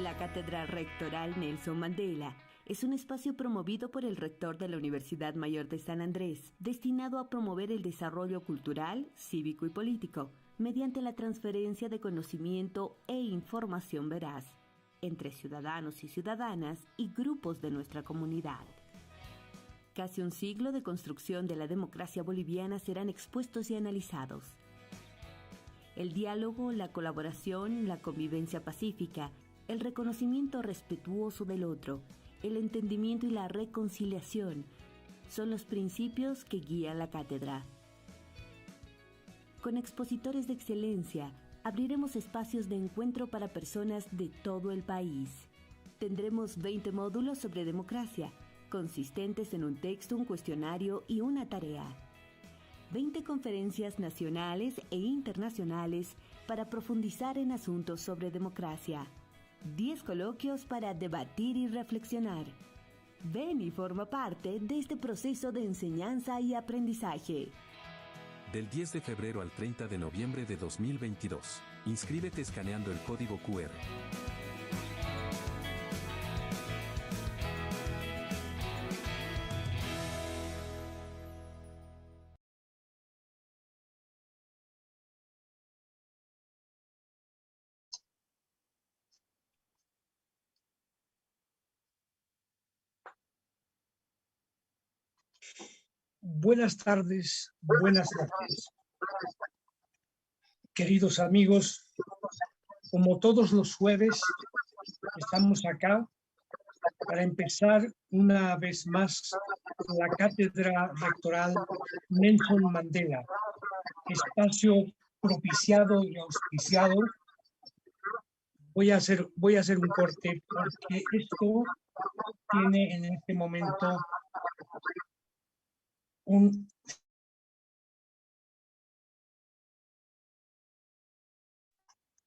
La Cátedra Rectoral Nelson Mandela es un espacio promovido por el rector de la Universidad Mayor de San Andrés, destinado a promover el desarrollo cultural, cívico y político, mediante la transferencia de conocimiento e información veraz entre ciudadanos y ciudadanas y grupos de nuestra comunidad. Casi un siglo de construcción de la democracia boliviana serán expuestos y analizados. El diálogo, la colaboración, la convivencia pacífica, el reconocimiento respetuoso del otro, el entendimiento y la reconciliación son los principios que guían la cátedra. Con expositores de excelencia, abriremos espacios de encuentro para personas de todo el país. Tendremos 20 módulos sobre democracia, consistentes en un texto, un cuestionario y una tarea. 20 conferencias nacionales e internacionales para profundizar en asuntos sobre democracia. 10 coloquios para debatir y reflexionar. Ven y forma parte de este proceso de enseñanza y aprendizaje. Del 10 de febrero al 30 de noviembre de 2022. Inscríbete escaneando el código QR. Buenas tardes, buenas noches. Queridos amigos, como todos los jueves, estamos acá para empezar una vez más la Cátedra Rectoral Nelson Mandela, espacio propiciado y auspiciado. Voy a hacer un corte porque esto tiene en este momento un...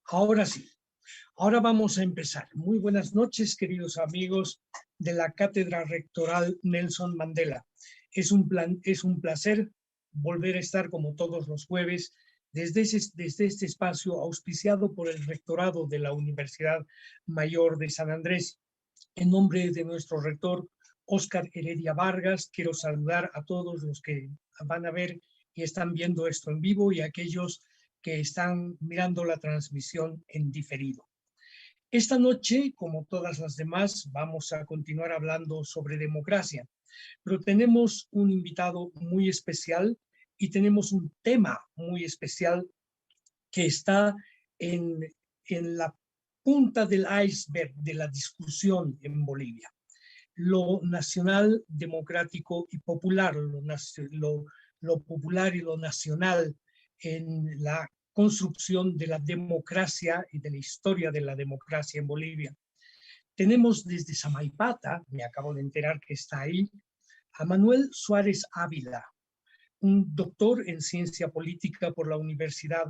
Ahora sí, ahora vamos a empezar. Muy buenas noches, queridos amigos de la Cátedra Rectoral Nelson Mandela. Es un placer volver a estar como todos los jueves desde este espacio auspiciado por el Rectorado de la Universidad Mayor de San Andrés. En nombre de nuestro rector, Óscar Heredia Vargas, quiero saludar a todos los que van a ver y están viendo esto en vivo y a aquellos que están mirando la transmisión en diferido. Esta noche, como todas las demás, vamos a continuar hablando sobre democracia, pero tenemos un invitado muy especial y tenemos un tema muy especial que está en la punta del iceberg de la discusión en Bolivia. Lo nacional, democrático y popular, lo popular y lo nacional en la construcción de la democracia y de la historia de la democracia en Bolivia. Tenemos desde Samaipata, me acabo de enterar que está ahí, a Manuel Suárez Ávila, un doctor en ciencia política por la Universidad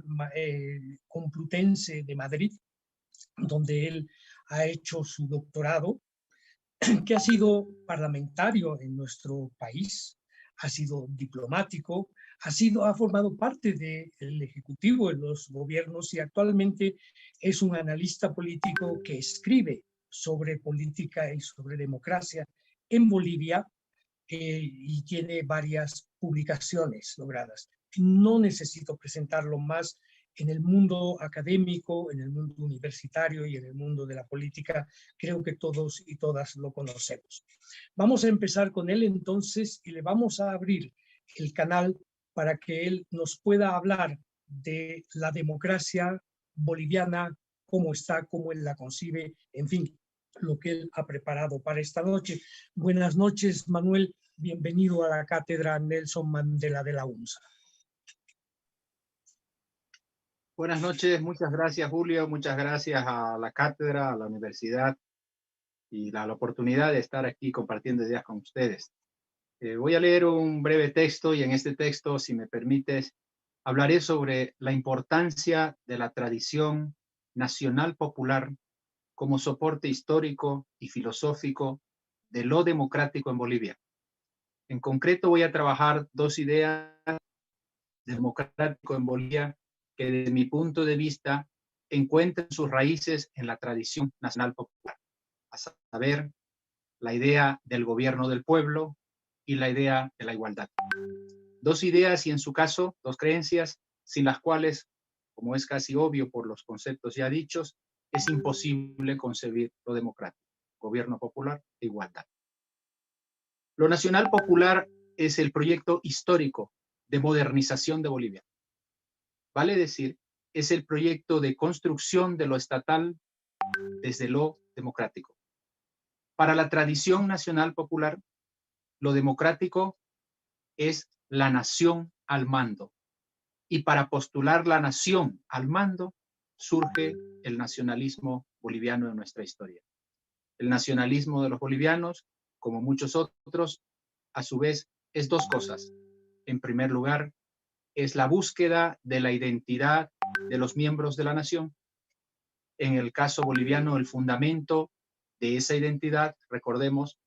Complutense de Madrid, donde él ha hecho su doctorado, que ha sido parlamentario en nuestro país, ha sido diplomático, ha formado parte del Ejecutivo en los gobiernos y actualmente es un analista político que escribe sobre política y sobre democracia en Bolivia y tiene varias publicaciones logradas. No necesito presentarlo más. En el mundo académico, en el mundo universitario y en el mundo de la política, creo que todos y todas lo conocemos. Vamos a empezar con él entonces y le vamos a abrir el canal para que él nos pueda hablar de la democracia boliviana, cómo está, cómo él la concibe, en fin, lo que él ha preparado para esta noche. Buenas noches, Manuel. Bienvenido a la Cátedra Nelson Mandela de la UNSA. Buenas noches, muchas gracias Julio, muchas gracias a la cátedra, a la universidad y la oportunidad de estar aquí compartiendo ideas con ustedes. Voy a leer un breve texto y en este texto, si me permites, hablaré sobre la importancia de la tradición nacional popular como soporte histórico y filosófico de lo democrático en Bolivia. En concreto voy a trabajar dos ideas: democrático en Bolivia, que desde mi punto de vista encuentran sus raíces en la tradición nacional popular, a saber, la idea del gobierno del pueblo y la idea de la igualdad. Dos ideas y en su caso, dos creencias sin las cuales, como es casi obvio por los conceptos ya dichos, es imposible concebir lo democrático, gobierno popular e igualdad. Lo nacional popular es el proyecto histórico de modernización de Bolivia. Vale decir, es el proyecto de construcción de lo estatal desde lo democrático. Para la tradición nacional popular, lo democrático es la nación al mando. Y para postular la nación al mando, surge el nacionalismo boliviano en nuestra historia. El nacionalismo de los bolivianos, como muchos otros, a su vez, es dos cosas. En primer lugar, es la búsqueda de la identidad de los miembros de la nación. En el caso boliviano, el fundamento de esa identidad, recordemos,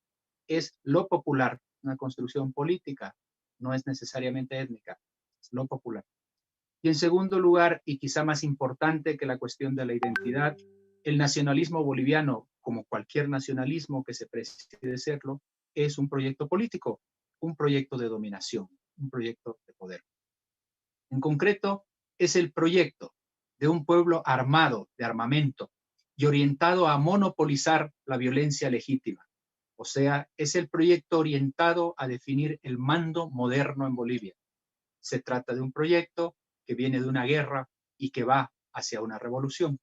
es lo popular, una construcción política, no es necesariamente étnica, es lo popular. Y en segundo lugar, y quizá más importante que la cuestión de la identidad, el nacionalismo boliviano, como cualquier nacionalismo que se precie de serlo, es un proyecto político, un proyecto de dominación, un proyecto de poder. En concreto, es el proyecto de un pueblo armado, de armamento, y orientado a monopolizar la violencia legítima. O sea, es el proyecto orientado a definir el mando moderno en Bolivia. Se trata de un proyecto que viene de una guerra y que va hacia una revolución.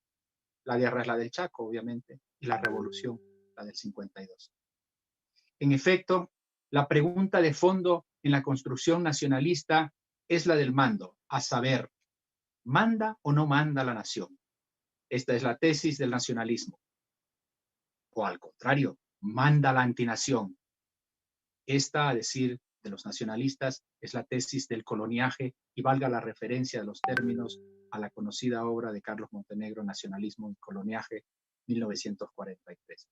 La guerra es la del Chaco, obviamente, y la revolución, la del 52. En efecto, la pregunta de fondo en la construcción nacionalista es la del mando, a saber, ¿manda o no manda la nación? Esta es la tesis del nacionalismo. O al contrario, manda la antinación. Esta, a decir de los nacionalistas, es la tesis del coloniaje y valga la referencia de los términos a la conocida obra de Carlos Montenegro, Nacionalismo y Coloniaje, 1943.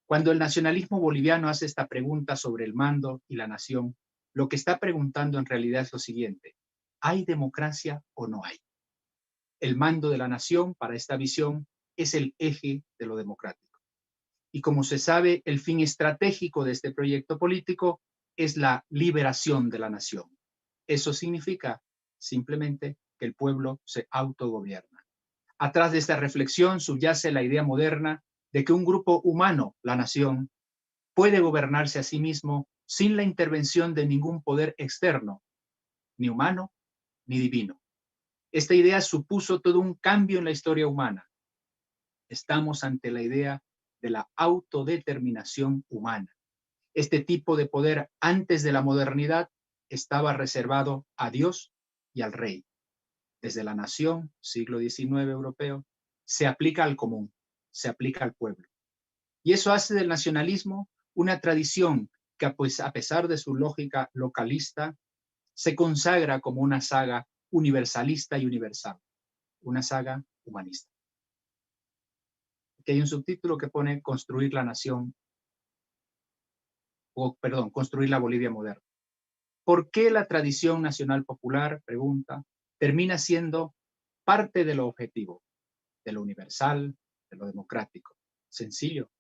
Cuando el nacionalismo boliviano hace esta pregunta sobre el mando y la nación, lo que está preguntando en realidad es lo siguiente: ¿hay democracia o no hay? El mando de la nación, para esta visión, es el eje de lo democrático. Y como se sabe, el fin estratégico de este proyecto político es la liberación de la nación. Eso significa simplemente que el pueblo se autogobierna. Atrás de esta reflexión subyace la idea moderna de que un grupo humano, la nación, puede gobernarse a sí mismo sin la intervención de ningún poder externo, ni humano ni divino. Esta idea supuso todo un cambio en la historia humana. Estamos ante la idea de la autodeterminación humana. Este tipo de poder antes de la modernidad estaba reservado a Dios y al rey. Desde la nación, siglo XIX europeo, se aplica al común, se aplica al pueblo. Y eso hace del nacionalismo una tradición que, pues, a pesar de su lógica localista, se consagra como una saga universalista y universal, una saga humanista. Aquí hay un subtítulo que pone construir la nación, construir la Bolivia moderna. ¿Por qué la tradición nacional popular, pregunta, termina siendo parte de lo objetivo, de lo universal, de lo democrático? Sencillo,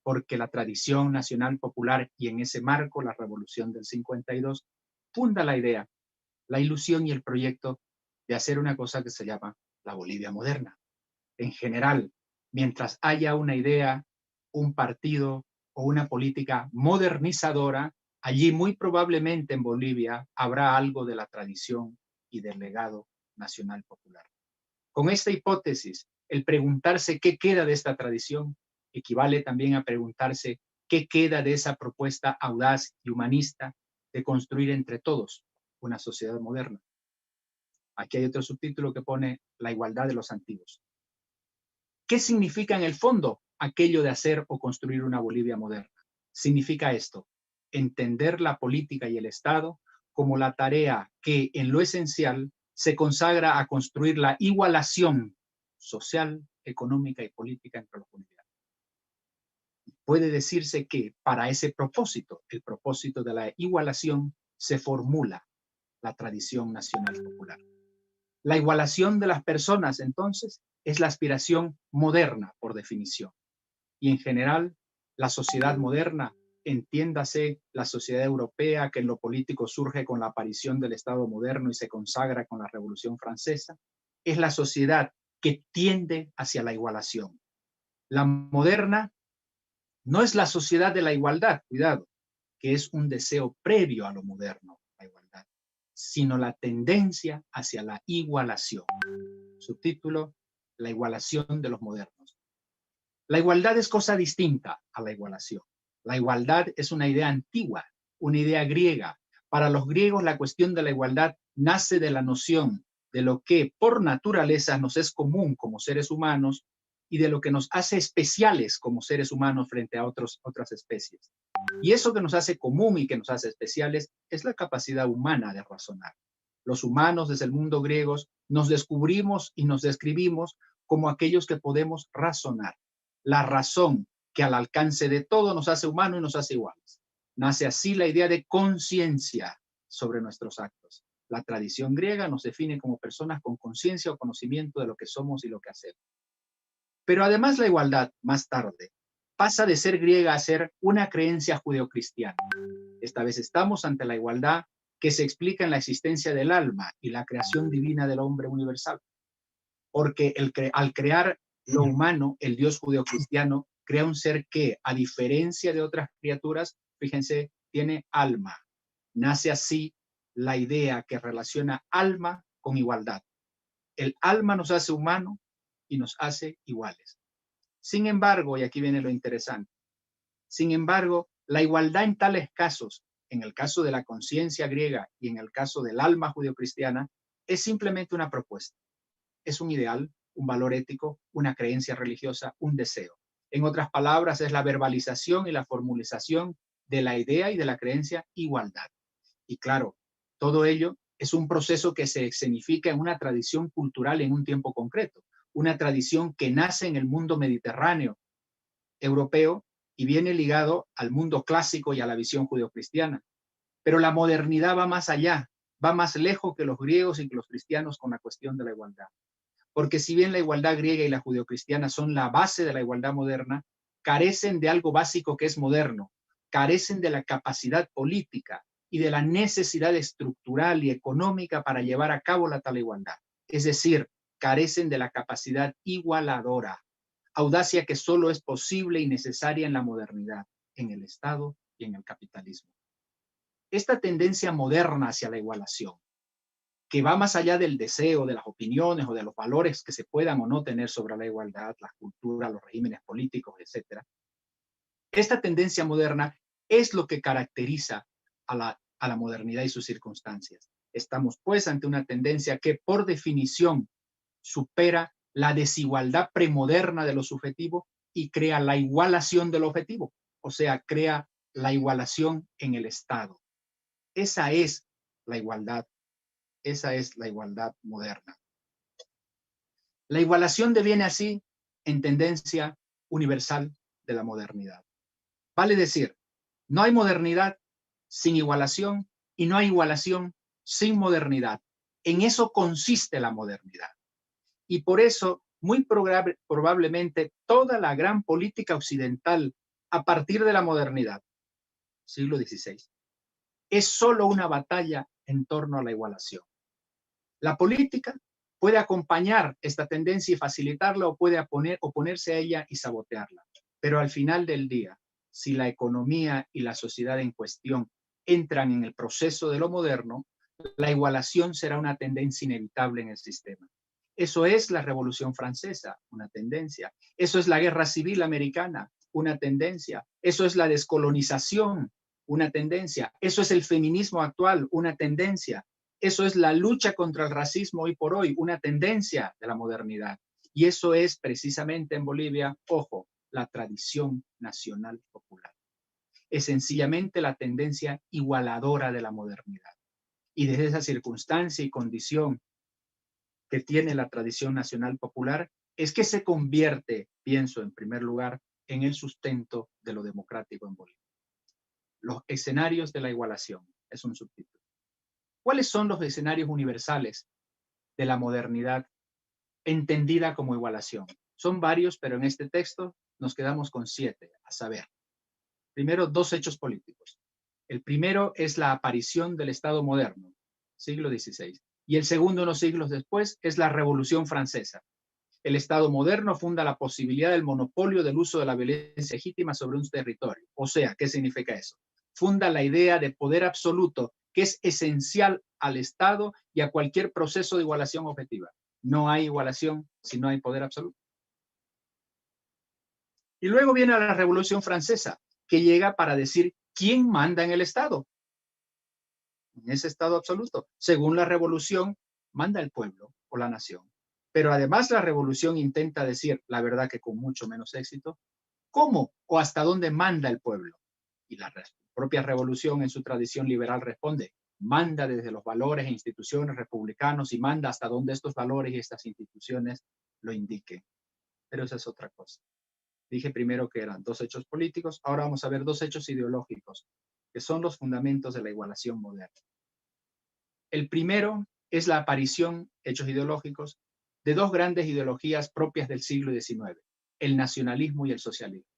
porque la tradición nacional popular y en ese marco la revolución del 52 funda la idea, la ilusión y el proyecto de hacer una cosa que se llama la Bolivia moderna. En general, mientras haya una idea, un partido o una política modernizadora, allí muy probablemente en Bolivia habrá algo de la tradición y del legado nacional popular. Con esta hipótesis, el preguntarse qué queda de esta tradición equivale también a preguntarse qué queda de esa propuesta audaz y humanista de construir entre todos una sociedad moderna. Aquí hay otro subtítulo que pone la igualdad de los antiguos. ¿Qué significa en el fondo aquello de hacer o construir una Bolivia moderna? Significa esto: entender la política y el Estado como la tarea que, en lo esencial, se consagra a construir la igualación social, económica y política entre los bolivianos. Puede decirse que para ese propósito, el propósito de la igualación, se formula la tradición nacional popular. La igualación de las personas, entonces, es la aspiración moderna, por definición. Y en general, la sociedad moderna, entiéndase la sociedad europea que en lo político surge con la aparición del Estado moderno y se consagra con la Revolución Francesa, es la sociedad que tiende hacia la igualación. La moderna no es la sociedad de la igualdad, cuidado, que es un deseo previo a lo moderno, la igualdad, sino la tendencia hacia la igualación. Subtítulo: la igualación de los modernos. La igualdad es cosa distinta a la igualación. La igualdad es una idea antigua, una idea griega. Para los griegos, la cuestión de la igualdad nace de la noción de lo que por naturaleza nos es común como seres humanos y de lo que nos hace especiales como seres humanos frente a otras especies. Y eso que nos hace común y que nos hace especiales es la capacidad humana de razonar. Los humanos, desde el mundo griego, nos descubrimos y nos describimos como aquellos que podemos razonar. La razón que al alcance de todo nos hace humanos y nos hace iguales. Nace así la idea de conciencia sobre nuestros actos. La tradición griega nos define como personas con conciencia o conocimiento de lo que somos y lo que hacemos. Pero además la igualdad, más tarde, pasa de ser griega a ser una creencia judeocristiana. Esta vez estamos ante la igualdad que se explica en la existencia del alma y la creación divina del hombre universal. Porque al crear lo humano, el Dios judeocristiano crea un ser que, a diferencia de otras criaturas, fíjense, tiene alma. Nace así la idea que relaciona alma con igualdad. El alma nos hace humanos y nos hace iguales. Sin embargo, y aquí viene lo interesante, sin embargo, la igualdad en tales casos, en el caso de la conciencia griega y en el caso del alma judeocristiana, es simplemente una propuesta. Es un ideal, un valor ético, una creencia religiosa, un deseo. En otras palabras, es la verbalización y la formalización de la idea y de la creencia igualdad. Y claro, todo ello es un proceso que se escenifica en una tradición cultural en un tiempo concreto, una tradición que nace en el mundo mediterráneo europeo y viene ligado al mundo clásico y a la visión judeocristiana. Pero la modernidad va más allá, va más lejos que los griegos y que los cristianos con la cuestión de la igualdad. Porque si bien la igualdad griega y la judeocristiana son la base de la igualdad moderna, carecen de algo básico que es moderno, carecen de la capacidad política y de la necesidad estructural y económica para llevar a cabo la tal igualdad. Es decir, carecen de la capacidad igualadora, audacia que solo es posible y necesaria en la modernidad, en el Estado y en el capitalismo. Esta tendencia moderna hacia la igualación, que va más allá del deseo, de las opiniones o de los valores que se puedan o no tener sobre la igualdad, la cultura, los regímenes políticos, etc. Esta tendencia moderna es lo que caracteriza a la modernidad y sus circunstancias. Estamos pues ante una tendencia que por definición supera la desigualdad premoderna de lo subjetivo y crea la igualación del objetivo, o sea, crea la igualación en el Estado. Esa es la igualdad. Esa es la igualdad moderna. La igualación deviene así en tendencia universal de la modernidad. Vale decir, no hay modernidad sin igualación y no hay igualación sin modernidad. En eso consiste la modernidad. Y por eso, muy probablemente, toda la gran política occidental a partir de la modernidad, siglo XVI, es solo una batalla en torno a la igualación. La política puede acompañar esta tendencia y facilitarla o puede oponerse a ella y sabotearla. Pero al final del día, si la economía y la sociedad en cuestión entran en el proceso de lo moderno, la igualación será una tendencia inevitable en el sistema. Eso es la Revolución Francesa, una tendencia. Eso es la Guerra Civil Americana, una tendencia. Eso es la descolonización, una tendencia. Eso es el feminismo actual, una tendencia. Eso es la lucha contra el racismo hoy por hoy, una tendencia de la modernidad. Y eso es precisamente en Bolivia, ojo, la tradición nacional popular. Es sencillamente la tendencia igualadora de la modernidad. Y desde esa circunstancia y condición que tiene la tradición nacional popular, es que se convierte, pienso en primer lugar, en el sustento de lo democrático en Bolivia. Los escenarios de la igualación, es un subtítulo. ¿Cuáles son los escenarios universales de la modernidad entendida como igualación. Son varios, pero en este texto nos quedamos con 7, a saber. Primero, 2 hechos políticos. El primero es la aparición del Estado moderno, siglo XVI. Y el segundo, unos siglos después, es la Revolución Francesa. El Estado moderno funda la posibilidad del monopolio del uso de la violencia legítima sobre un territorio. O sea, ¿qué significa eso? Funda la idea de poder absoluto, que es esencial al Estado y a cualquier proceso de igualación objetiva. No hay igualación si no hay poder absoluto. Y luego viene la Revolución Francesa, que llega para decir quién manda en el Estado. En ese Estado absoluto. Según la Revolución, manda el pueblo o la nación. Pero además la Revolución intenta decir, la verdad que con mucho menos éxito, cómo o hasta dónde manda el pueblo. Y la propia Revolución en su tradición liberal responde, manda desde los valores e instituciones republicanos y manda hasta donde estos valores y estas instituciones lo indiquen. Pero esa es otra cosa. Dije primero que eran 2 hechos políticos, ahora vamos a ver 2 hechos ideológicos, que son los fundamentos de la igualación moderna. El primero es la aparición, hechos ideológicos, de 2 grandes ideologías propias del siglo XIX, el nacionalismo y el socialismo.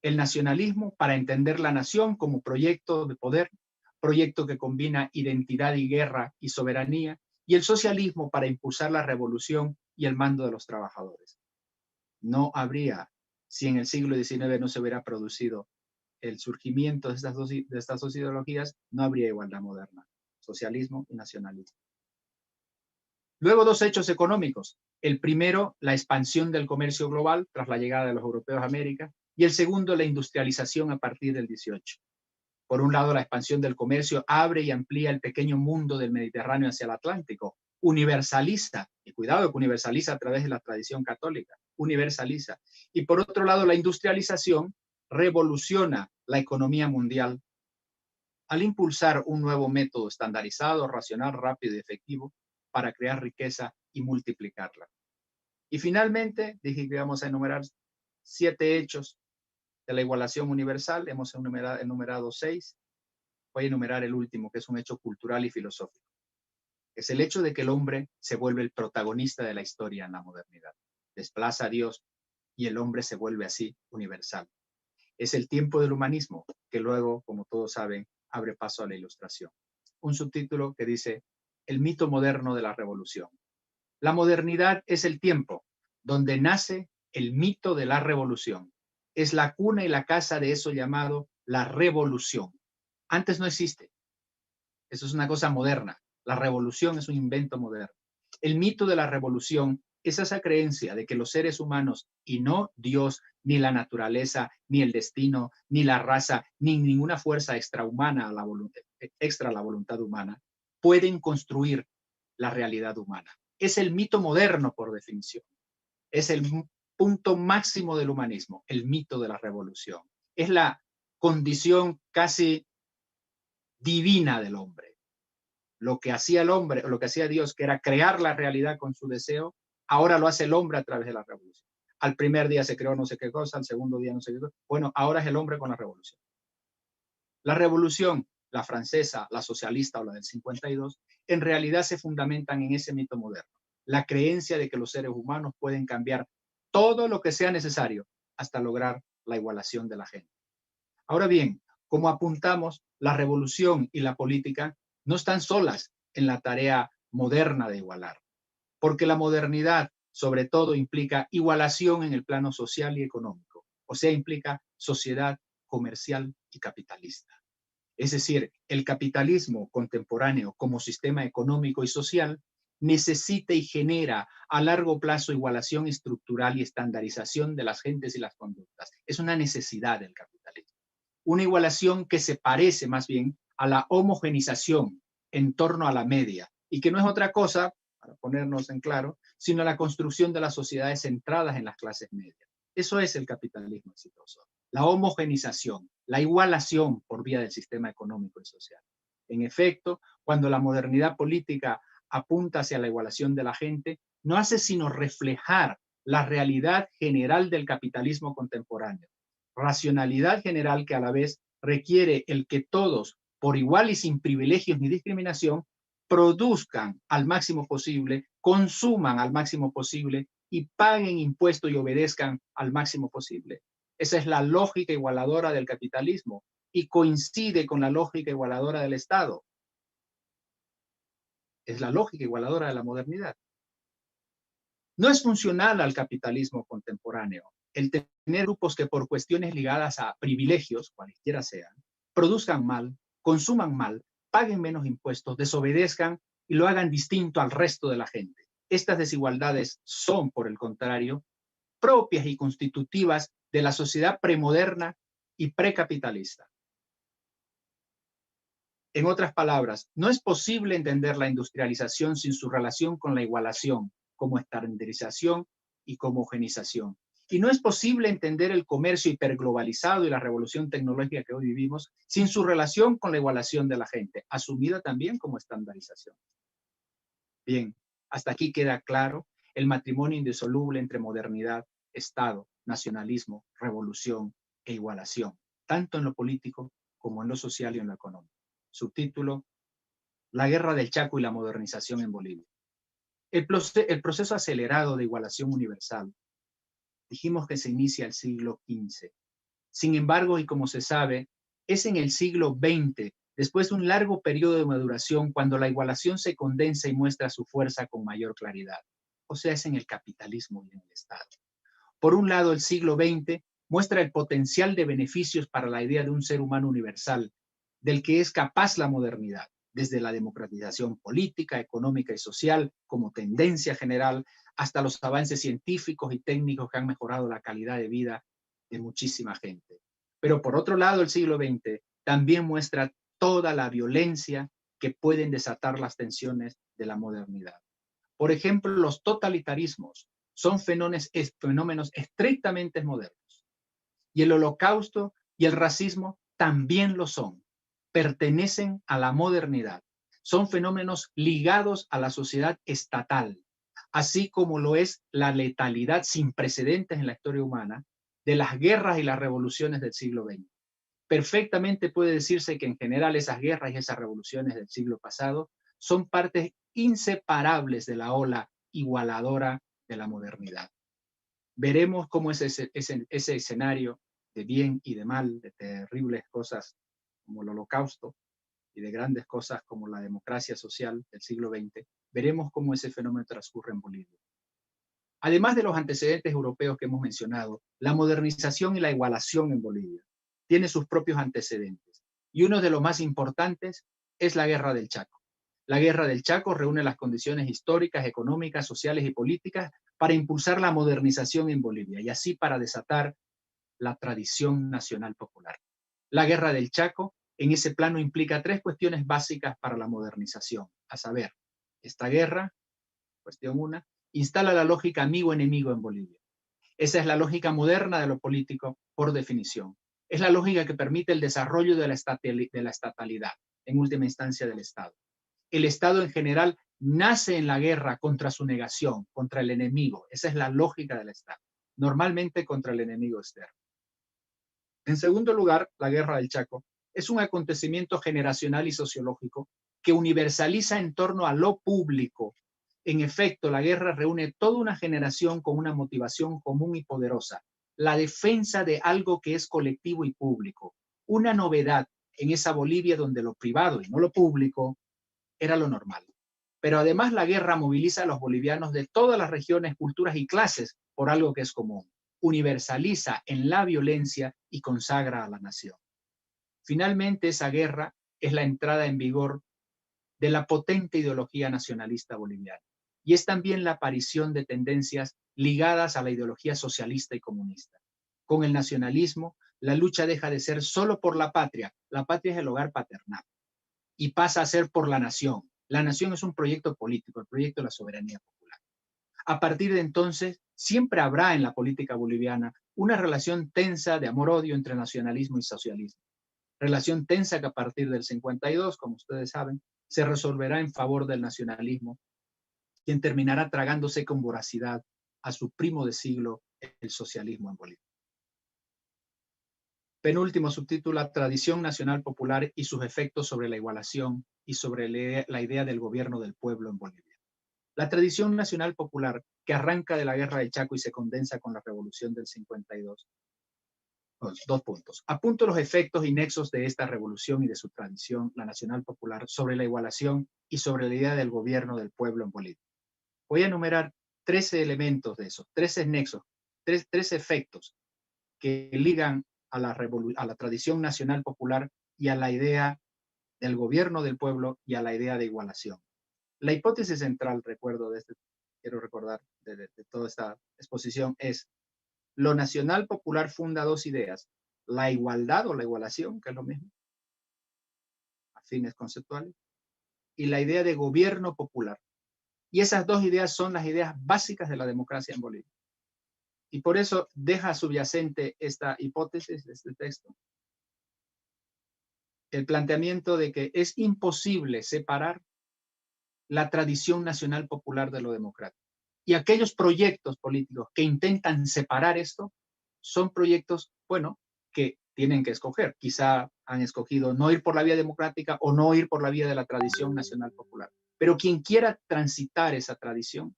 El nacionalismo para entender la nación como proyecto de poder, proyecto que combina identidad y guerra y soberanía, y el socialismo para impulsar la revolución y el mando de los trabajadores. No habría, si en el siglo XIX no se hubiera producido el surgimiento de estas dos ideologías, no habría igualdad moderna, socialismo y nacionalismo. Luego 2 hechos económicos. El primero, la expansión del comercio global tras la llegada de los europeos a América, y el segundo, la industrialización a partir del 18. Por un lado, la expansión del comercio abre y amplía el pequeño mundo del Mediterráneo hacia el Atlántico, universaliza, y cuidado que universaliza a través de la tradición católica, universaliza. Y por otro lado, la industrialización revoluciona la economía mundial al impulsar un nuevo método estandarizado, racional, rápido y efectivo para crear riqueza y multiplicarla. Y finalmente, dije que íbamos a enumerar 7 hechos de la igualación universal. Hemos enumerado 6. Voy a enumerar el último, que es un hecho cultural y filosófico. Es el hecho de que el hombre se vuelve el protagonista de la historia en la modernidad. Desplaza a Dios y el hombre se vuelve así universal. Es el tiempo del humanismo, que luego, como todos saben, abre paso a la ilustración. Un subtítulo que dice, el mito moderno de la revolución. La modernidad es el tiempo donde nace el mito de la revolución. Es la cuna y la casa de eso llamado la revolución. Antes no existe. Eso es una cosa moderna. La revolución es un invento moderno. El mito de la revolución es esa creencia de que los seres humanos, y no Dios, ni la naturaleza, ni el destino, ni la raza, ni ninguna fuerza extrahumana a la voluntad humana, pueden construir la realidad humana. Es el mito moderno por definición. Es el punto máximo del humanismo, el mito de la revolución. Es la condición casi divina del hombre. Lo que hacía el hombre, o lo que hacía Dios, que era crear la realidad con su deseo, ahora lo hace el hombre a través de la revolución. Al primer día se creó no sé qué cosa, al segundo día no sé qué cosa. Bueno, ahora es el hombre con la revolución. La revolución, la francesa, la socialista o la del 52, en realidad se fundamentan en ese mito moderno. La creencia de que los seres humanos pueden cambiar todo lo que sea necesario hasta lograr la igualación de la gente. Ahora bien, como apuntamos, la revolución y la política no están solas en la tarea moderna de igualar, porque la modernidad sobre todo implica igualación en el plano social y económico, o sea, implica sociedad comercial y capitalista. Es decir, el capitalismo contemporáneo como sistema económico y social necesita y genera a largo plazo igualación estructural y estandarización de las gentes y las conductas. Es una necesidad del capitalismo. Una igualación que se parece más bien a la homogenización en torno a la media y que no es otra cosa, para ponernos en claro, sino la construcción de las sociedades centradas en las clases medias. Eso es el capitalismo exitoso. La homogenización, la igualación por vía del sistema económico y social. En efecto, cuando la modernidad política apunta hacia la igualación de la gente, no hace sino reflejar la realidad general del capitalismo contemporáneo. Racionalidad general que a la vez requiere el que todos, por igual y sin privilegios ni discriminación, produzcan al máximo posible, consuman al máximo posible y paguen impuestos y obedezcan al máximo posible. Esa es la lógica igualadora del capitalismo y coincide con la lógica igualadora del Estado. Es la lógica igualadora de la modernidad. No es funcional al capitalismo contemporáneo el tener grupos que por cuestiones ligadas a privilegios, cualesquiera sean, produzcan mal, consuman mal, paguen menos impuestos, desobedezcan y lo hagan distinto al resto de la gente. Estas desigualdades son, por el contrario, propias y constitutivas de la sociedad premoderna y precapitalista. En otras palabras, no es posible entender la industrialización sin su relación con la igualación, como estandarización y como homogenización. Y no es posible entender el comercio hiperglobalizado y la revolución tecnológica que hoy vivimos sin su relación con la igualación de la gente, asumida también como estandarización. Bien, hasta aquí queda claro el matrimonio indisoluble entre modernidad, Estado, nacionalismo, revolución e igualación, tanto en lo político como en lo social y en lo económico. Subtítulo: La guerra del Chaco y la modernización en Bolivia. El proceso acelerado de igualación universal, dijimos que se inicia el siglo XV. Sin embargo, y como se sabe, es en el siglo XX, después de un largo periodo de maduración, cuando la igualación se condensa y muestra su fuerza con mayor claridad. O sea, es en el capitalismo y en el Estado. Por un lado, el siglo XX muestra el potencial de beneficios para la idea de un ser humano universal, del que es capaz la modernidad, desde la democratización política, económica y social como tendencia general, hasta los avances científicos y técnicos que han mejorado la calidad de vida de muchísima gente. Pero por otro lado, el siglo XX también muestra toda la violencia que pueden desatar las tensiones de la modernidad. Por ejemplo, los totalitarismos son fenómenos estrictamente modernos. Y el Holocausto y el racismo también lo son. Pertenecen a la modernidad. Son fenómenos ligados a la sociedad estatal, así como lo es la letalidad sin precedentes en la historia humana de las guerras y las revoluciones del siglo XX. Perfectamente puede decirse que en general esas guerras y esas revoluciones del siglo pasado son partes inseparables de la ola igualadora de la modernidad. Veremos cómo es ese escenario de bien y de mal, de terribles cosas como el Holocausto y de grandes cosas como la democracia social del siglo XX, veremos cómo ese fenómeno transcurre en Bolivia. Además de los antecedentes europeos que hemos mencionado, la modernización y la igualación en Bolivia tiene sus propios antecedentes. Y uno de los más importantes es la Guerra del Chaco. La Guerra del Chaco reúne las condiciones históricas, económicas, sociales y políticas para impulsar la modernización en Bolivia y así para desatar la tradición nacional popular. La Guerra del Chaco en ese plano implica tres cuestiones básicas para la modernización, a saber, esta guerra, cuestión una, instala la lógica amigo-enemigo en Bolivia. Esa es la lógica moderna de lo político por definición. Es la lógica que permite el desarrollo de la estatalidad, en última instancia del Estado. El Estado en general nace en la guerra contra su negación, contra el enemigo. Esa es la lógica del Estado, normalmente contra el enemigo externo. En segundo lugar, la Guerra del Chaco es un acontecimiento generacional y sociológico que universaliza en torno a lo público. En efecto, la guerra reúne toda una generación con una motivación común y poderosa, la defensa de algo que es colectivo y público, una novedad en esa Bolivia donde lo privado y no lo público era lo normal. Pero además la guerra moviliza a los bolivianos de todas las regiones, culturas y clases por algo que es común, universaliza en la violencia y consagra a la nación. Finalmente, esa guerra es la entrada en vigor de la potente ideología nacionalista boliviana y es también la aparición de tendencias ligadas a la ideología socialista y comunista. Con el nacionalismo, la lucha deja de ser solo por la patria es el hogar paternal, y pasa a ser por la nación. La nación es un proyecto político, el proyecto de la soberanía popular. A partir de entonces, siempre habrá en la política boliviana una relación tensa de amor-odio entre nacionalismo y socialismo. Relación tensa que a partir del 52, como ustedes saben, se resolverá en favor del nacionalismo, quien terminará tragándose con voracidad a su primo de siglo, el socialismo en Bolivia. Penúltimo subtítulo, Tradición Nacional Popular y sus efectos sobre la igualación y sobre la idea del gobierno del pueblo en Bolivia. La tradición nacional popular, que arranca de la Guerra de Chaco y se condensa con la Revolución del 52. Dos puntos. Apunto los efectos y nexos de esta revolución y de su tradición, la nacional popular, sobre la igualación y sobre la idea del gobierno del pueblo en Bolivia. Voy a enumerar 13 elementos de esos, 13 nexos, tres efectos que ligan a la tradición nacional popular y a la idea del gobierno del pueblo y a la idea de igualación. La hipótesis central, quiero recordar de toda esta exposición, es: lo nacional popular funda dos ideas: la igualdad o la igualación, que es lo mismo, a fines conceptuales, y la idea de gobierno popular. Y esas dos ideas son las ideas básicas de la democracia en Bolivia. Y por eso deja subyacente esta hipótesis, este texto, el planteamiento de que es imposible separar la tradición nacional popular de lo democrático. Y aquellos proyectos políticos que intentan separar esto son proyectos, bueno, que tienen que escoger. Quizá han escogido no ir por la vía democrática o no ir por la vía de la tradición nacional popular. Pero quien quiera transitar esa tradición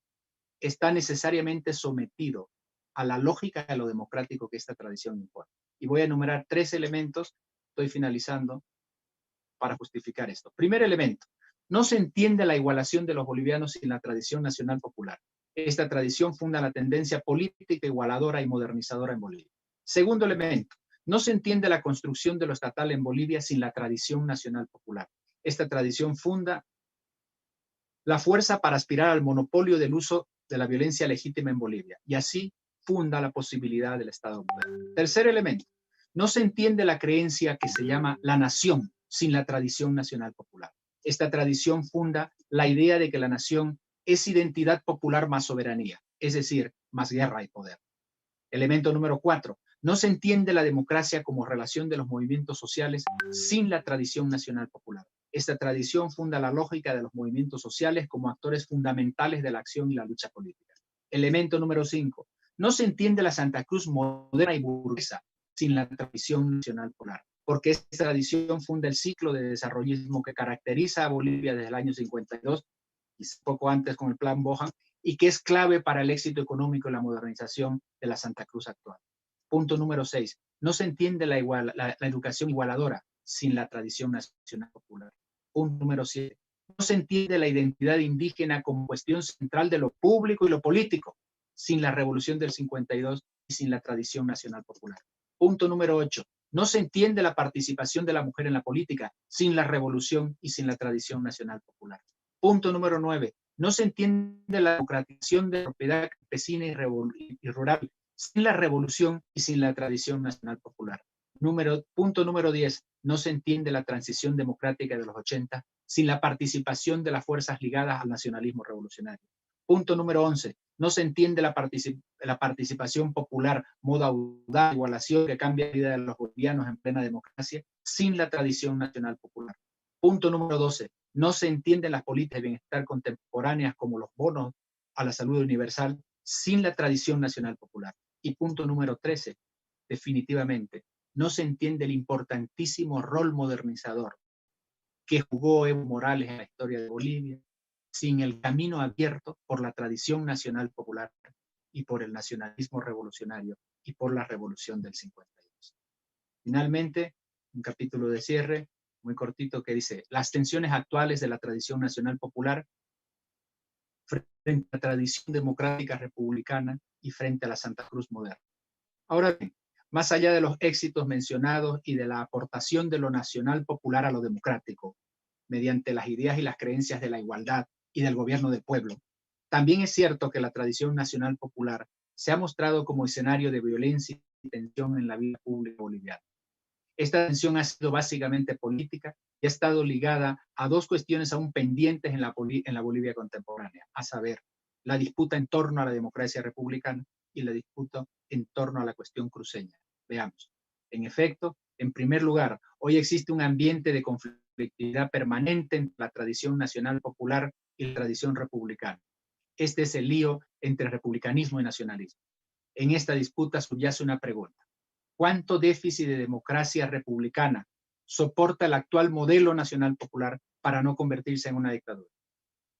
está necesariamente sometido a la lógica de lo democrático que esta tradición impone. Y voy a enumerar 3 elementos, estoy finalizando, para justificar esto. Primer elemento: no se entiende la igualación de los bolivianos sin la tradición nacional popular. Esta tradición funda la tendencia política igualadora y modernizadora en Bolivia. Segundo elemento: no se entiende la construcción de lo estatal en Bolivia sin la tradición nacional popular. Esta tradición funda la fuerza para aspirar al monopolio del uso de la violencia legítima en Bolivia, y así funda la posibilidad del Estado moderno. Tercer elemento: no se entiende la creencia que se llama la nación sin la tradición nacional popular. Esta tradición funda la idea de que la nación es identidad popular más soberanía, es decir, más guerra y poder. Elemento número 4: no se entiende la democracia como relación de los movimientos sociales sin la tradición nacional popular. Esta tradición funda la lógica de los movimientos sociales como actores fundamentales de la acción y la lucha política. Elemento número 5: no se entiende la Santa Cruz moderna y burguesa sin la tradición nacional popular, porque esta tradición funda el ciclo de desarrollismo que caracteriza a Bolivia desde el año 52 y poco antes con el Plan Bohan, y que es clave para el éxito económico y la modernización de la Santa Cruz actual. Punto número 6: no se entiende la educación igualadora sin la tradición nacional popular. Punto número 7: no se entiende la identidad indígena como cuestión central de lo público y lo político sin la revolución del 52 y sin la tradición nacional popular. Punto número 8: no se entiende la participación de la mujer en la política sin la revolución y sin la tradición nacional popular. Punto número 9: no se entiende la democratización de la propiedad campesina y rural sin la revolución y sin la tradición nacional popular. Punto número 10: no se entiende la transición democrática de los 80 sin la participación de las fuerzas ligadas al nacionalismo revolucionario. Punto número 11: no se entiende la participación popular, modo audaz, igualación que cambia la vida de los bolivianos en plena democracia sin la tradición nacional popular. Punto número 12: no se entienden las políticas de bienestar contemporáneas como los bonos a la salud universal sin la tradición nacional popular. Y punto número 13: definitivamente, no se entiende el importantísimo rol modernizador que jugó Evo Morales en la historia de Bolivia sin el camino abierto por la tradición nacional popular y por el nacionalismo revolucionario y por la revolución del 52. Finalmente, un capítulo de cierre muy cortito que dice: las tensiones actuales de la tradición nacional popular frente a la tradición democrática republicana y frente a la Santa Cruz moderna. Ahora bien, más allá de los éxitos mencionados y de la aportación de lo nacional popular a lo democrático, mediante las ideas y las creencias de la igualdad y del gobierno del pueblo, también es cierto que la tradición nacional popular se ha mostrado como escenario de violencia y tensión en la vida pública boliviana. Esta tensión ha sido básicamente política y ha estado ligada a dos cuestiones aún pendientes en la Bolivia contemporánea, a saber, la disputa en torno a la democracia republicana y la disputa en torno a la cuestión cruceña. Veamos. En efecto, en primer lugar, hoy existe un ambiente de conflictividad permanente entre la tradición nacional popular y la tradición republicana. Este es el lío entre republicanismo y nacionalismo. En esta disputa subyace una pregunta: ¿Cuánto déficit de democracia republicana soporta el actual modelo nacional popular para no convertirse en una dictadura?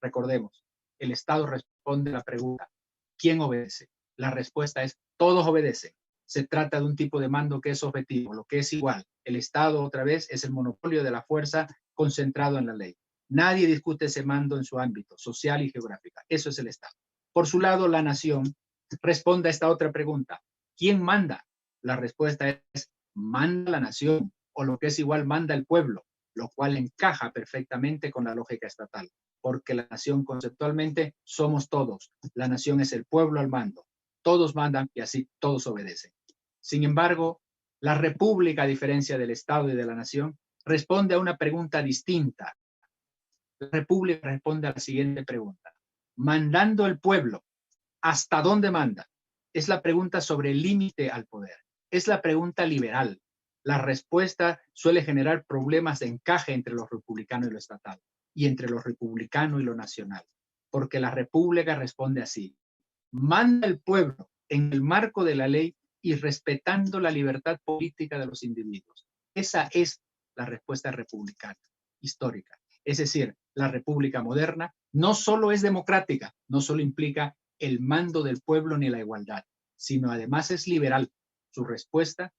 Recordemos, el Estado responde a la pregunta, ¿quién obedece? La respuesta es, todos obedecen. Se trata de un tipo de mando que es objetivo, lo que es igual. El Estado, otra vez, es el monopolio de la fuerza concentrado en la ley. Nadie discute ese mando en su ámbito social y geográfico. Eso es el Estado. Por su lado, la nación responde a esta otra pregunta. ¿Quién manda? La respuesta es, manda la nación, o lo que es igual, manda el pueblo, lo cual encaja perfectamente con la lógica estatal, porque la nación conceptualmente somos todos. La nación es el pueblo al mando. Todos mandan y así todos obedecen. Sin embargo, la república, a diferencia del Estado y de la nación, responde a una pregunta distinta. La república responde a la siguiente pregunta. Mandando el pueblo, ¿hasta dónde manda? Es la pregunta sobre el límite al poder. Es la pregunta liberal. La respuesta suele generar problemas de encaje entre los republicanos y lo estatal, y entre lo republicano y lo nacional, porque la república responde así. Manda el pueblo en el marco de la ley y respetando la libertad política de los individuos. Esa es la respuesta republicana, histórica. Es decir, la república moderna no solo es democrática, no solo implica el mando del pueblo ni la igualdad, sino además es liberal. Su respuesta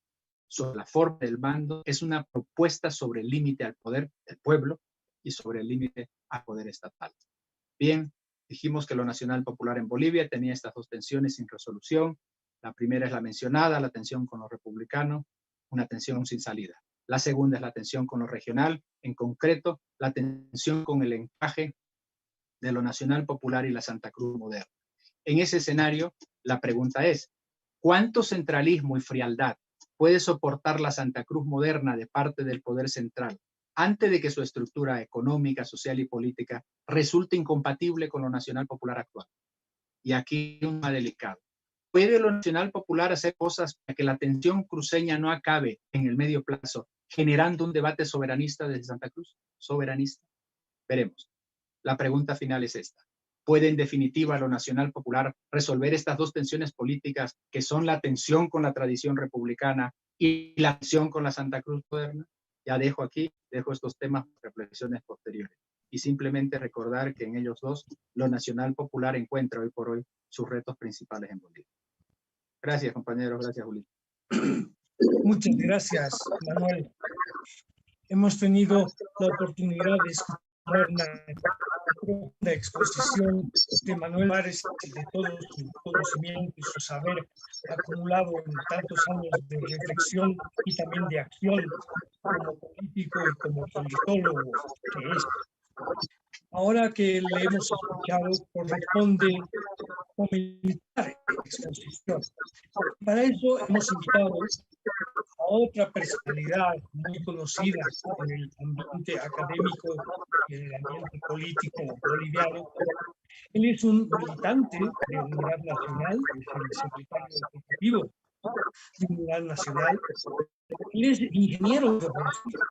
sobre la forma del mando es una propuesta sobre el límite al poder del pueblo y sobre el límite al poder estatal. Bien, dijimos que lo nacional popular en Bolivia tenía estas dos tensiones sin resolución. La primera es la mencionada, la tensión con los republicanos, una tensión sin salida. La segunda es la tensión con lo regional, en concreto, la tensión con el encaje de lo nacional popular y la Santa Cruz moderna. En ese escenario, la pregunta es, ¿cuánto centralismo y frialdad puede soportar la Santa Cruz moderna de parte del poder central antes de que su estructura económica, social y política resulte incompatible con lo nacional popular actual? Y aquí un tema delicado. ¿Puede lo nacional popular hacer cosas para que la tensión cruceña no acabe en el medio plazo, generando un debate soberanista desde Santa Cruz? ¿Soberanista? Veremos. La pregunta final es esta. ¿Puede en definitiva lo nacional popular resolver estas dos tensiones políticas que son la tensión con la tradición republicana y la tensión con la Santa Cruz moderna? Ya dejo estos temas para reflexiones posteriores. Y simplemente recordar que en ellos dos, lo nacional popular encuentra hoy por hoy sus retos principales en Bolivia. Gracias, compañeros. Gracias, Julio. Muchas gracias, Manuel. Hemos tenido la oportunidad de escuchar una exposición de Manuel Mares y de todo su conocimiento y su saber acumulado en tantos años de reflexión y también de acción como político y como politólogo que es. Ahora que le hemos escuchado, corresponde comentar la exposición. Para eso hemos invitado a otra personalidad muy conocida en el ambiente académico y en el ambiente político boliviano. Él es un militante de Unidad Nacional, es el secretario ejecutivo de Unidad Nacional. Él es ingeniero de profesión,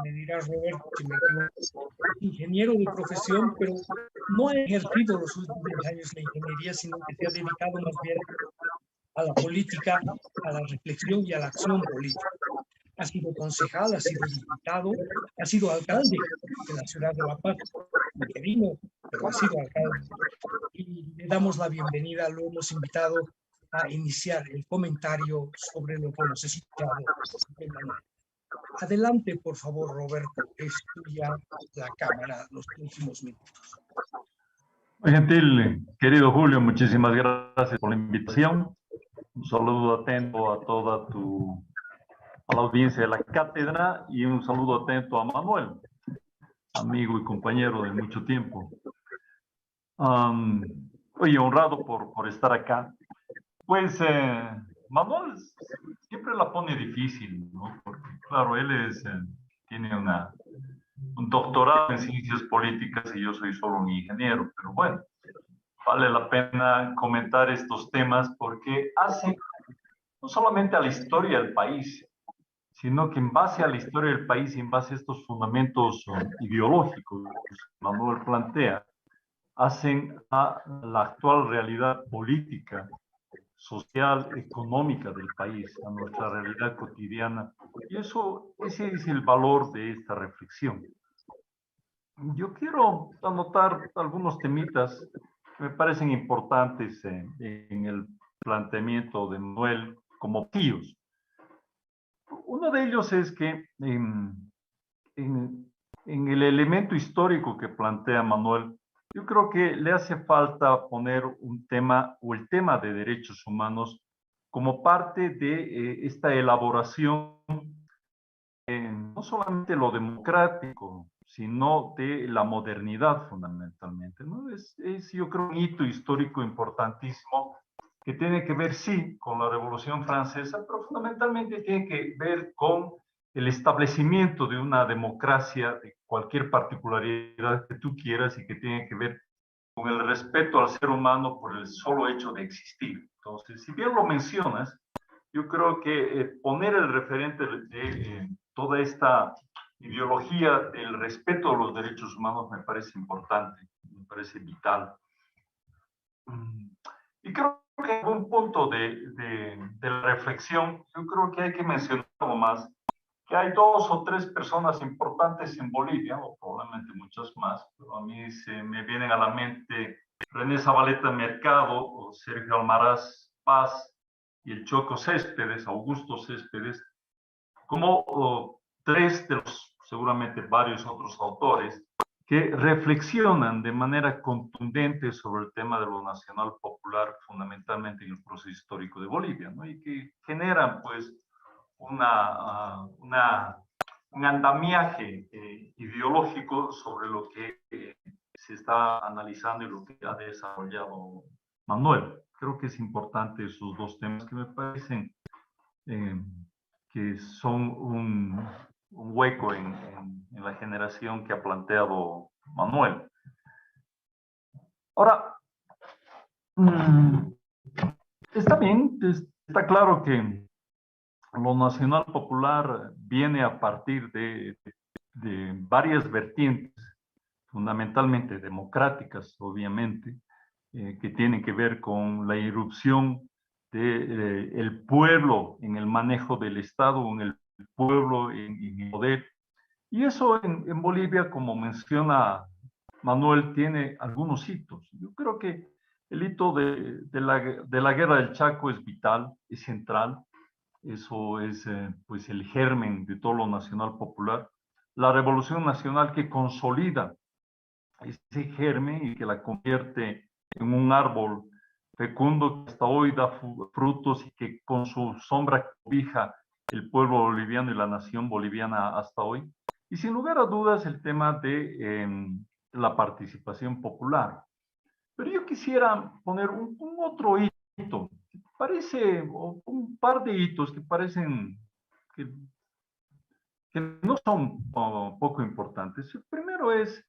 me dirá Roberto si me equivoco, ingeniero de profesión, pero no ha ejercido los últimos años la ingeniería, sino que se ha dedicado más bien a la política, a la reflexión y a la acción política. Ha sido concejal, ha sido diputado, ha sido alcalde de la ciudad de La Paz, interino, pero ha sido alcalde. Y le damos la bienvenida, lo hemos invitado a iniciar el comentario sobre lo que hemos escuchado. Adelante, por favor, Roberto, es tuya la cámara los últimos minutos. Muy gentil, querido Julio, muchísimas gracias por la invitación. Un saludo atento a la audiencia de la cátedra y un saludo atento a Manuel, amigo y compañero de mucho tiempo. Oye, honrado por estar acá. Pues Manuel siempre la pone difícil, ¿no? Porque claro, él tiene un doctorado en ciencias políticas y yo soy solo un ingeniero, pero bueno, vale la pena comentar estos temas porque hacen no solamente a la historia del país, sino que en base a la historia del país y en base a estos fundamentos ideológicos que Manuel plantea, hacen a la actual realidad política social, económica del país, a nuestra realidad cotidiana. Y ese es el valor de esta reflexión. Yo quiero anotar algunos temitas que me parecen importantes en el planteamiento de Manuel como tíos. Uno de ellos es que en el elemento histórico que plantea Manuel, yo creo que le hace falta poner un tema o el tema de derechos humanos como parte de esta elaboración, no solamente lo democrático, sino de la modernidad fundamentalmente, ¿no? Es yo creo un hito histórico importantísimo que tiene que ver, sí, con la Revolución Francesa, pero fundamentalmente tiene que ver con el establecimiento de una democracia de cualquier particularidad que tú quieras y que tiene que ver con el respeto al ser humano por el solo hecho de existir. Entonces, si bien lo mencionas, yo creo que poner el referente de toda esta ideología del respeto a los derechos humanos me parece importante, me parece vital. Y creo que en un punto de la reflexión, yo creo que hay que mencionar algo más, que hay 2 o 3 personas importantes en Bolivia, o probablemente muchas más, pero a mí se me vienen a la mente René Zavaleta Mercado, o Sergio Almaraz Paz y el Choco Céspedes, Augusto Céspedes, como 3 de los, seguramente varios otros autores, que reflexionan de manera contundente sobre el tema de lo nacional popular, fundamentalmente en el proceso histórico de Bolivia, ¿no? Y que generan, pues, un andamiaje ideológico sobre lo que se está analizando y lo que ha desarrollado Manuel. Creo que es importante esos 2 temas que me parecen que son un hueco en la generación que ha planteado Manuel. Ahora, está bien, está claro que lo nacional popular viene a partir de varias vertientes, fundamentalmente democráticas, obviamente, que tienen que ver con la irrupción del pueblo en el manejo del Estado, en el pueblo en el poder. Y eso en Bolivia, como menciona Manuel, tiene algunos hitos. Yo creo que el hito de la guerra del Chaco es vital, es central. Eso es pues el germen de todo lo nacional popular. La Revolución Nacional que consolida ese germen y que la convierte en un árbol fecundo que hasta hoy da frutos y que con su sombra cobija el pueblo boliviano y la nación boliviana hasta hoy. Y sin lugar a dudas el tema de la participación popular. Pero yo quisiera poner un otro hito, parece, un par de hitos que parecen que no son poco importantes. El primero es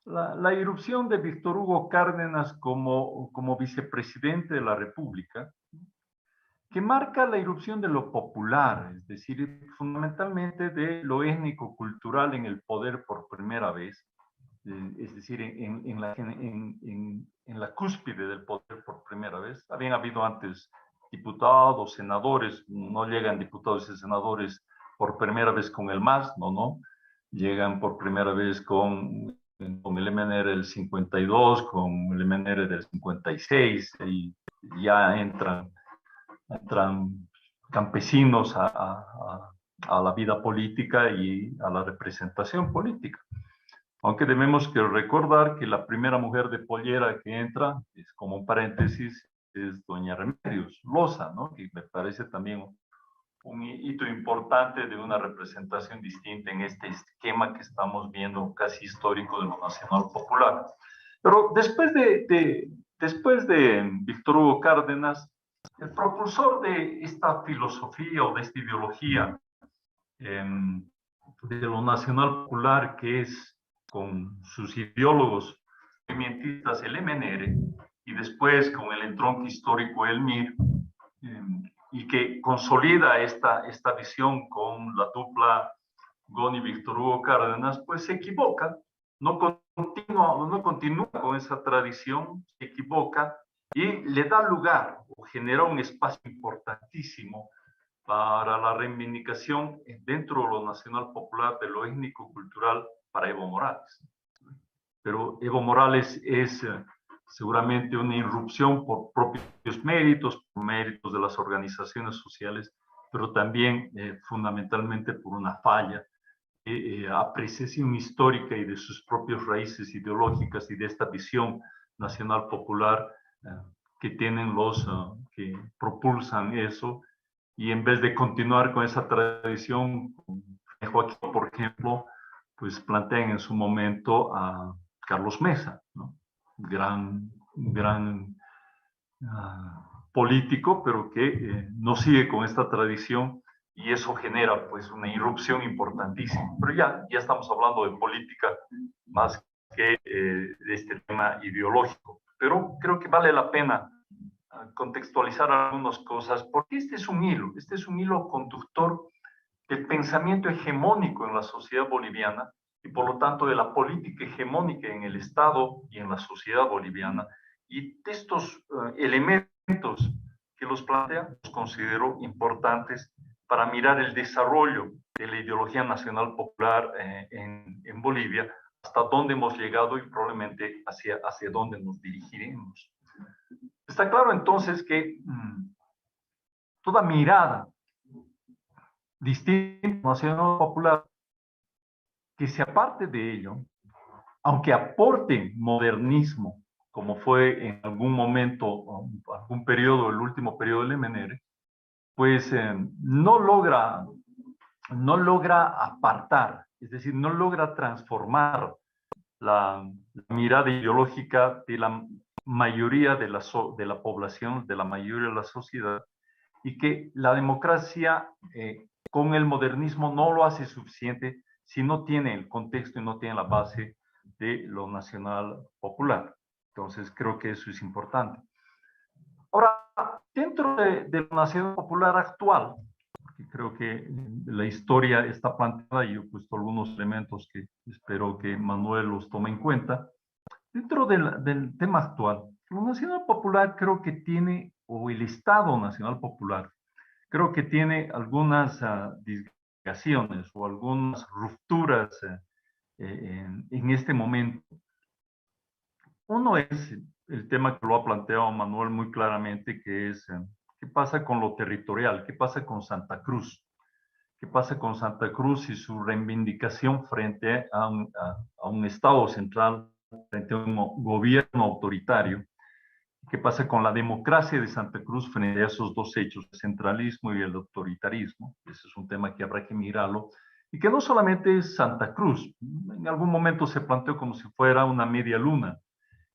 la irrupción de Víctor Hugo Cárdenas como vicepresidente de la República, que marca la irrupción de lo popular, es decir, fundamentalmente de lo étnico-cultural en el poder por primera vez, es decir, en la cúspide del poder por primera vez. Habían habido antes diputados, senadores, no llegan diputados y senadores por primera vez con el MAS, no, llegan por primera vez con el MNR del 52, con el MNR del 56, y ya entran campesinos a la vida política y a la representación política. Aunque debemos que recordar que la primera mujer de pollera que entra, es como un paréntesis, es doña Remedios Loza, ¿no? Que me parece también un hito importante de una representación distinta en este esquema que estamos viendo casi histórico de lo nacional popular. Pero después de Víctor Hugo Cárdenas, el propulsor de esta filosofía o de esta ideología de lo nacional popular, que es con sus ideólogos movimientistas el MNR y después con el entronque histórico el MIR, y que consolida esta visión con la dupla Gon y Víctor Hugo Cárdenas, pues se equivoca, no continúa con esa tradición, se equivoca y le da lugar o genera un espacio importantísimo para la reivindicación dentro de lo nacional popular de lo étnico-cultural para Evo Morales. Pero Evo Morales es seguramente una irrupción por propios méritos, por méritos de las organizaciones sociales, pero también fundamentalmente por una falla de apreciación histórica y de sus propias raíces ideológicas y de esta visión nacional popular que tienen los que propulsan eso, y en vez de continuar con esa tradición, Joaquín, por ejemplo, pues plantean en su momento a Carlos Mesa, ¿no? Gran político, pero que no sigue con esta tradición, y eso genera pues una irrupción importantísima. Pero ya estamos hablando de política más que de este tema ideológico. Pero creo que vale la pena contextualizar algunas cosas, porque este es un hilo conductor del pensamiento hegemónico en la sociedad boliviana y por lo tanto de la política hegemónica en el Estado y en la sociedad boliviana, y de estos elementos que los plantea, los considero importantes para mirar el desarrollo de la ideología nacional popular en Bolivia, hasta dónde hemos llegado y probablemente hacia dónde nos dirigiremos. Está claro entonces que toda mirada distinta nacional popular que se aparte de ello, aunque aporte modernismo, como fue en algún momento, algún periodo, el último periodo del MNR, pues no logra apartar, es decir, no logra transformar la mirada ideológica de la mayoría de la población, de la mayoría de la sociedad, y que la democracia con el modernismo no lo hace suficiente si no tiene el contexto y no tiene la base de lo nacional popular. Entonces creo que eso es importante. Ahora, dentro de lo nacional popular actual, que creo que la historia está planteada y yo he puesto algunos elementos que espero que Manuel los tome en cuenta. Dentro del tema actual, lo nacional popular creo que tiene, o el Estado Nacional Popular, creo que tiene algunas disgregaciones o algunas rupturas en este momento. Uno es el tema que lo ha planteado Manuel muy claramente, que es qué pasa con lo territorial, qué pasa con Santa Cruz, qué pasa con Santa Cruz y su reivindicación frente a un Estado central, frente a un gobierno autoritario. ¿Qué pasa con la democracia de Santa Cruz frente a esos dos hechos, el centralismo y el autoritarismo? Ese es un tema que habrá que mirarlo. Y que no solamente es Santa Cruz, en algún momento se planteó como si fuera una media luna,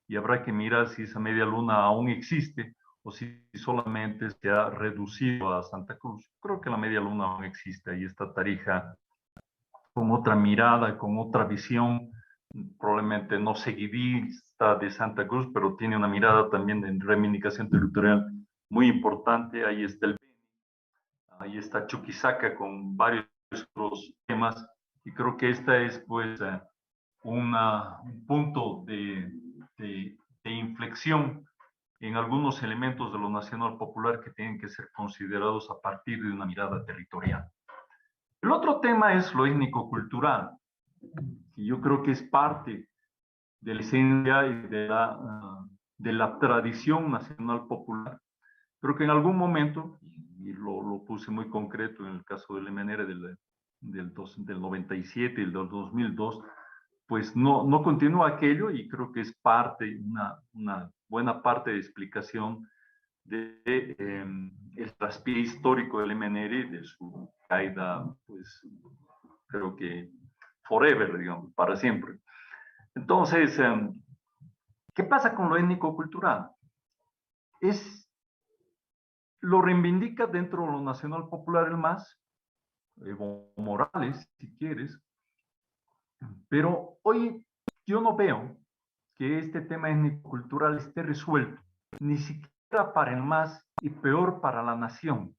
y habrá que mirar si esa media luna aún existe o si solamente se ha reducido a Santa Cruz. Creo que la media luna aún existe, ahí está Tarija con otra mirada, con otra visión, probablemente no seguidista de Santa Cruz, pero tiene una mirada también de reivindicación territorial muy importante. Ahí está el Beni, ahí está Chuquisaca con varios otros temas, y creo que esta es pues un punto de inflexión en algunos elementos de lo nacional popular que tienen que ser considerados a partir de una mirada territorial. El otro tema es lo étnico-cultural, que yo creo que es parte de la esencia y de la tradición nacional popular, pero que en algún momento, y lo puse muy concreto en el caso del MNR del 97 y del 2002, pues no continúa aquello, y creo que es parte, una buena parte de explicación el traspié histórico del MNR, de su caída, pues creo que forever, digamos, para siempre. Entonces, ¿qué pasa con lo étnico-cultural? Lo reivindica dentro de lo nacional popular el MAS, Evo Morales, si quieres, pero hoy yo no veo que este tema étnico-cultural esté resuelto, ni siquiera para el MAS y peor para la nación,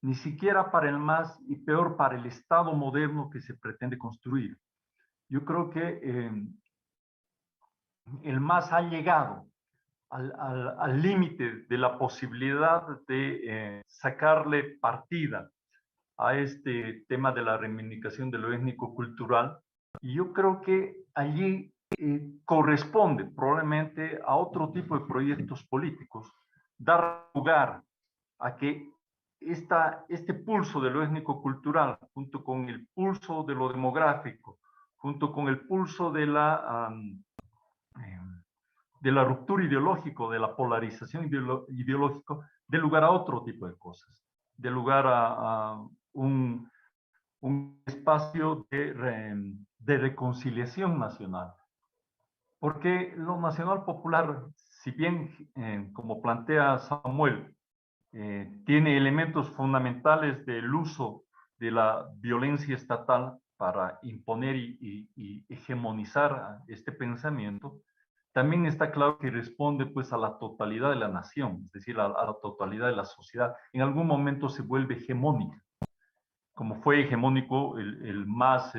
ni siquiera para el MAS y peor para el Estado moderno que se pretende construir. Yo creo que el MAS ha llegado al límite de la posibilidad de sacarle partida a este tema de la reivindicación de lo étnico-cultural. Y yo creo que allí corresponde probablemente a otro tipo de proyectos políticos dar lugar a que este pulso de lo étnico-cultural, junto con el pulso de lo demográfico, junto con el pulso de la ruptura ideológica, de la polarización ideológica, dé lugar a otro tipo de cosas, dé lugar a un espacio de reconciliación nacional. Porque lo nacional popular, si bien, como plantea Samuel, tiene elementos fundamentales del uso de la violencia estatal para imponer y hegemonizar este pensamiento, también está claro que responde pues a la totalidad de la nación, es decir, a la totalidad de la sociedad. En algún momento se vuelve hegemónica, como fue hegemónico el MAS,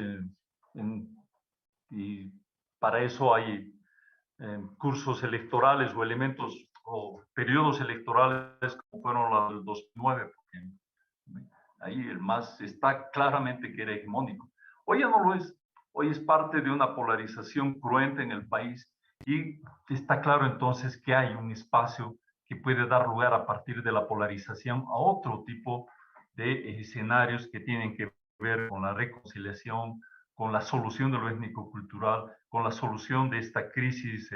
y para eso hay cursos electorales o elementos o periodos electorales como fueron los del 2009, porque ahí el MAS está claramente que era hegemónico. Hoy ya no lo es, hoy es parte de una polarización cruenta en el país y está claro entonces que hay un espacio que puede dar lugar a partir de la polarización a otro tipo de escenarios que tienen que ver con la reconciliación, con la solución de lo étnico-cultural, con la solución de esta crisis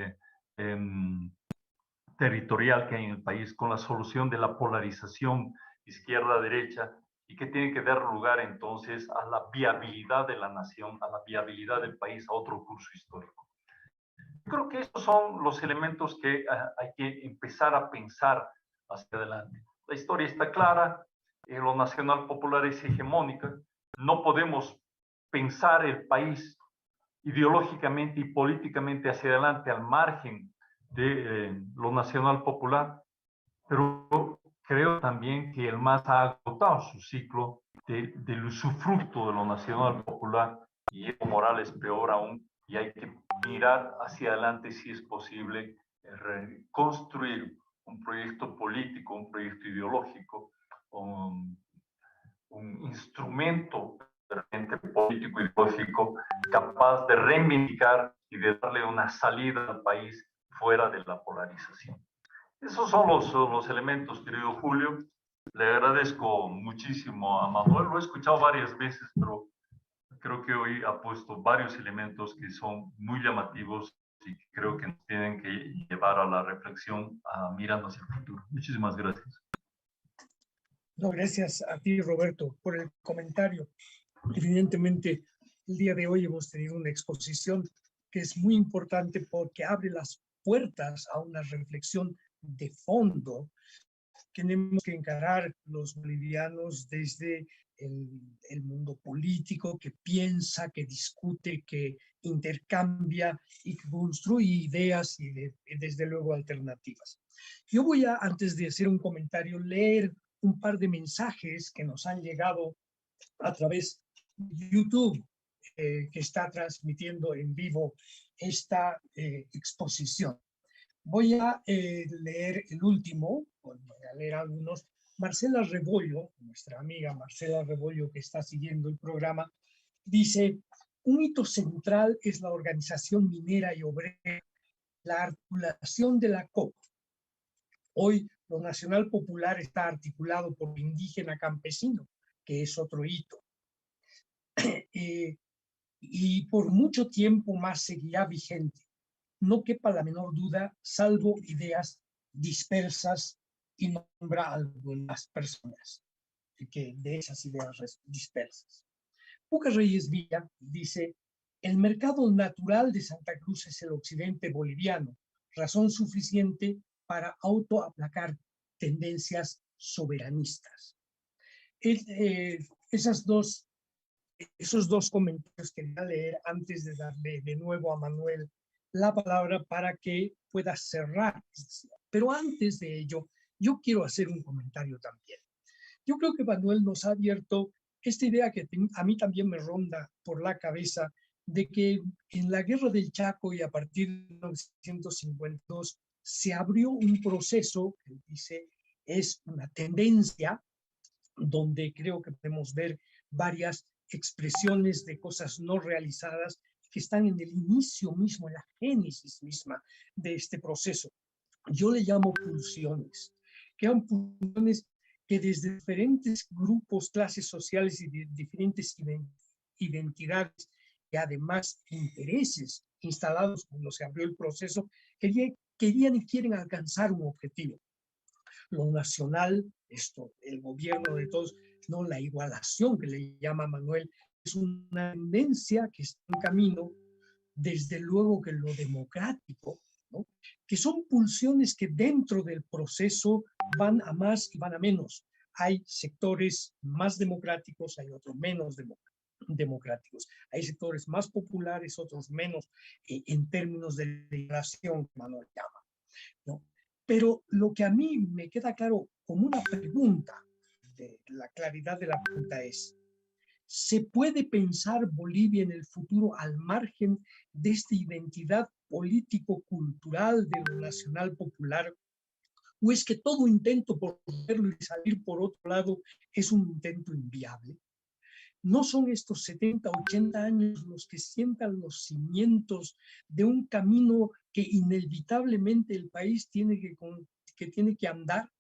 territorial que hay en el país, con la solución de la polarización izquierda-derecha, y que tiene que dar lugar entonces a la viabilidad de la nación, a la viabilidad del país, a otro curso histórico. Yo creo que estos son los elementos que hay que empezar a pensar hacia adelante. La historia está clara, lo nacional popular es hegemónica, no podemos pensar el país ideológicamente y políticamente hacia adelante al margen de lo nacional popular, pero creo también que el MAS ha agotado su ciclo del usufructo de lo nacional popular y Evo Morales peor aún, y hay que mirar hacia adelante si es posible reconstruir un proyecto político, un proyecto ideológico, un instrumento político y ideológico capaz de reivindicar y de darle una salida al país fuera de la polarización. Esos son los elementos, querido Julio. Le agradezco muchísimo a Manuel, lo he escuchado varias veces, pero creo que hoy ha puesto varios elementos que son muy llamativos y que creo que nos tienen que llevar a la reflexión, mirando hacia el futuro. Muchísimas gracias. No, gracias a ti, Roberto, por el comentario. Evidentemente, el día de hoy hemos tenido una exposición que es muy importante porque abre las puertas a una reflexión de fondo. Tenemos que encarar los bolivianos desde el mundo político que piensa, que discute, que intercambia y que construye ideas y desde luego alternativas. Yo voy a, antes de hacer un comentario, leer un par de mensajes que nos han llegado a través de YouTube, que está transmitiendo en vivo esta exposición. Voy a leer el último, voy a leer algunos. Marcela Rebollo, nuestra amiga Marcela Rebollo, que está siguiendo el programa, dice: un hito central es la organización minera y obrera, la articulación de la COP. Hoy lo nacional popular está articulado por indígena campesino, que es otro hito. Y por mucho tiempo más seguirá vigente. No quepa la menor duda, salvo ideas dispersas, y nombra a algunas personas que de esas ideas dispersas. Puca Reyes Villa dice: el mercado natural de Santa Cruz es el occidente boliviano, razón suficiente para autoaplacar tendencias soberanistas. Esos dos comentarios quería leer antes de darle de nuevo a Manuel la palabra para que pueda cerrar. Pero antes de ello, yo quiero hacer un comentario también. Yo creo que Manuel nos ha abierto esta idea que a mí también me ronda por la cabeza, de que en la guerra del Chaco y a partir de 1952 se abrió un proceso que dice es una tendencia donde creo que podemos ver varias expresiones de cosas no realizadas que están en el inicio mismo, en la génesis misma de este proceso. Yo le llamo pulsiones, que eran pulsiones que desde diferentes grupos, clases sociales y de diferentes identidades y además intereses instalados cuando se abrió el proceso, querían y quieren alcanzar un objetivo. Lo nacional, esto, el gobierno de todos, no la igualación que le llama Manuel, es una tendencia que está en camino, desde luego que lo democrático, ¿no? Que son pulsiones que dentro del proceso van a más y van a menos. Hay sectores más democráticos, hay otros menos democráticos. Hay sectores más populares, otros menos, en términos de legislación, que Manuel llama, ¿no? Pero lo que a mí me queda claro como una pregunta, de la claridad de la pregunta es, ¿se puede pensar Bolivia en el futuro al margen de esta identidad político-cultural de lo nacional popular? ¿O es que todo intento por verlo y salir por otro lado es un intento inviable? ¿No son estos 70, 80 años los que sientan los cimientos de un camino que inevitablemente el país tiene que andar?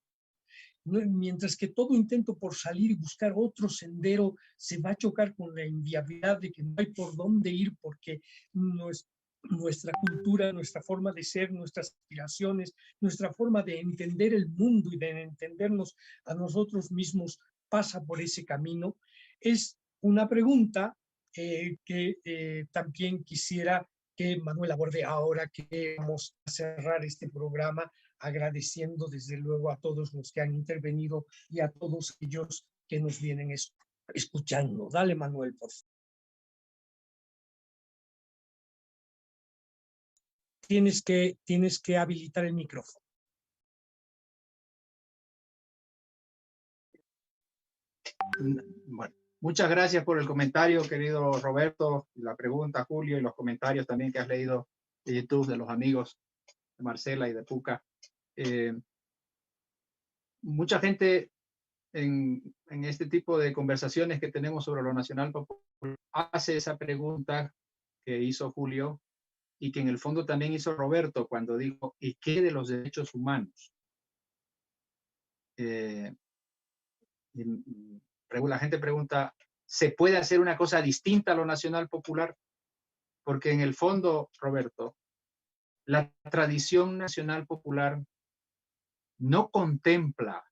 Mientras que todo intento por salir y buscar otro sendero se va a chocar con la inviabilidad de que no hay por dónde ir porque nuestra cultura, nuestra forma de ser, nuestras aspiraciones, nuestra forma de entender el mundo y de entendernos a nosotros mismos pasa por ese camino. Es una pregunta que también quisiera que Manuel aborde ahora que vamos a cerrar este programa, agradeciendo desde luego a todos los que han intervenido y a todos ellos que nos vienen escuchando. Dale, Manuel, por favor. Tienes que habilitar el micrófono. Bueno, muchas gracias por el comentario, querido Roberto, la pregunta, Julio, y los comentarios también que has leído de YouTube de los amigos de Marcela y de Puca. Mucha gente en este tipo de conversaciones que tenemos sobre lo nacional popular hace esa pregunta que hizo Julio y que en el fondo también hizo Roberto cuando dijo, ¿y qué de los derechos humanos? La gente pregunta, ¿se puede hacer una cosa distinta a lo nacional popular? Porque en el fondo, Roberto, la tradición nacional popular no contempla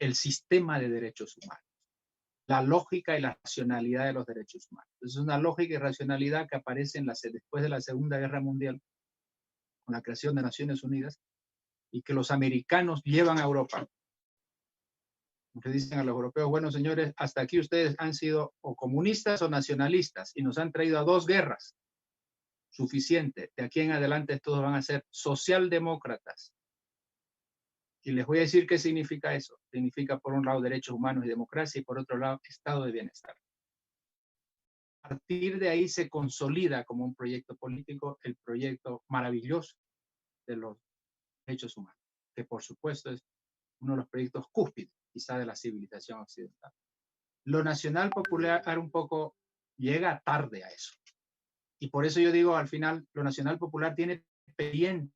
el sistema de derechos humanos, la lógica y la racionalidad de los derechos humanos. Es una lógica y racionalidad que aparece después de la Segunda Guerra Mundial, con la creación de Naciones Unidas, y que los americanos llevan a Europa. Le dicen a los europeos, bueno, señores, hasta aquí ustedes han sido o comunistas o nacionalistas y nos han traído a 2 guerras. Suficiente. De aquí en adelante todos van a ser socialdemócratas. Y les voy a decir qué significa eso. Significa, por un lado, derechos humanos y democracia, y por otro lado, estado de bienestar. A partir de ahí se consolida como un proyecto político el proyecto maravilloso de los derechos humanos, que por supuesto es uno de los proyectos cúspides, quizá, de la civilización occidental. Lo nacional popular un poco llega tarde a eso. Y por eso yo digo, al final, lo nacional popular tiene pendiente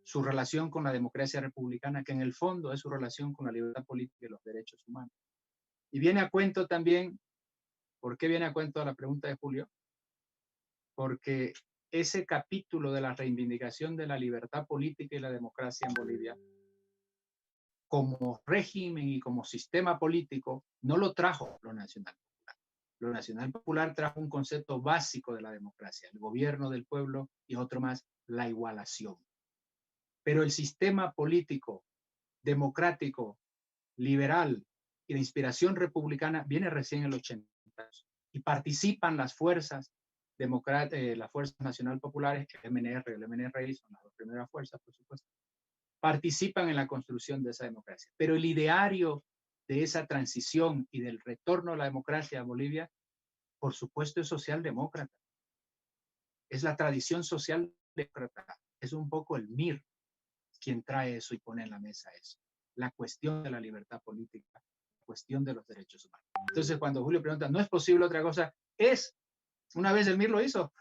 su relación con la democracia republicana, que en el fondo es su relación con la libertad política y los derechos humanos. Y viene a cuento también, ¿por qué viene a cuento la pregunta de Julio? Porque ese capítulo de la reivindicación de la libertad política y la democracia en Bolivia, como régimen y como sistema político, no lo trajo lo nacional popular. Lo nacional popular trajo un concepto básico de la democracia, el gobierno del pueblo, y otro más, la igualación. Pero el sistema político, democrático, liberal y de inspiración republicana viene recién en el 80 y participan las fuerzas las fuerzas nacional populares, el MNR son las 2 primeras fuerzas, por supuesto, participan en la construcción de esa democracia. Pero el ideario de esa transición y del retorno a la democracia a Bolivia, por supuesto, es socialdemócrata. Es la tradición socialdemócrata es un poco el MIR quien trae eso y pone en la mesa eso. La cuestión de la libertad política, la cuestión de los derechos humanos. Entonces, cuando Julio pregunta, ¿no es posible otra cosa? Una vez el MIR lo hizo.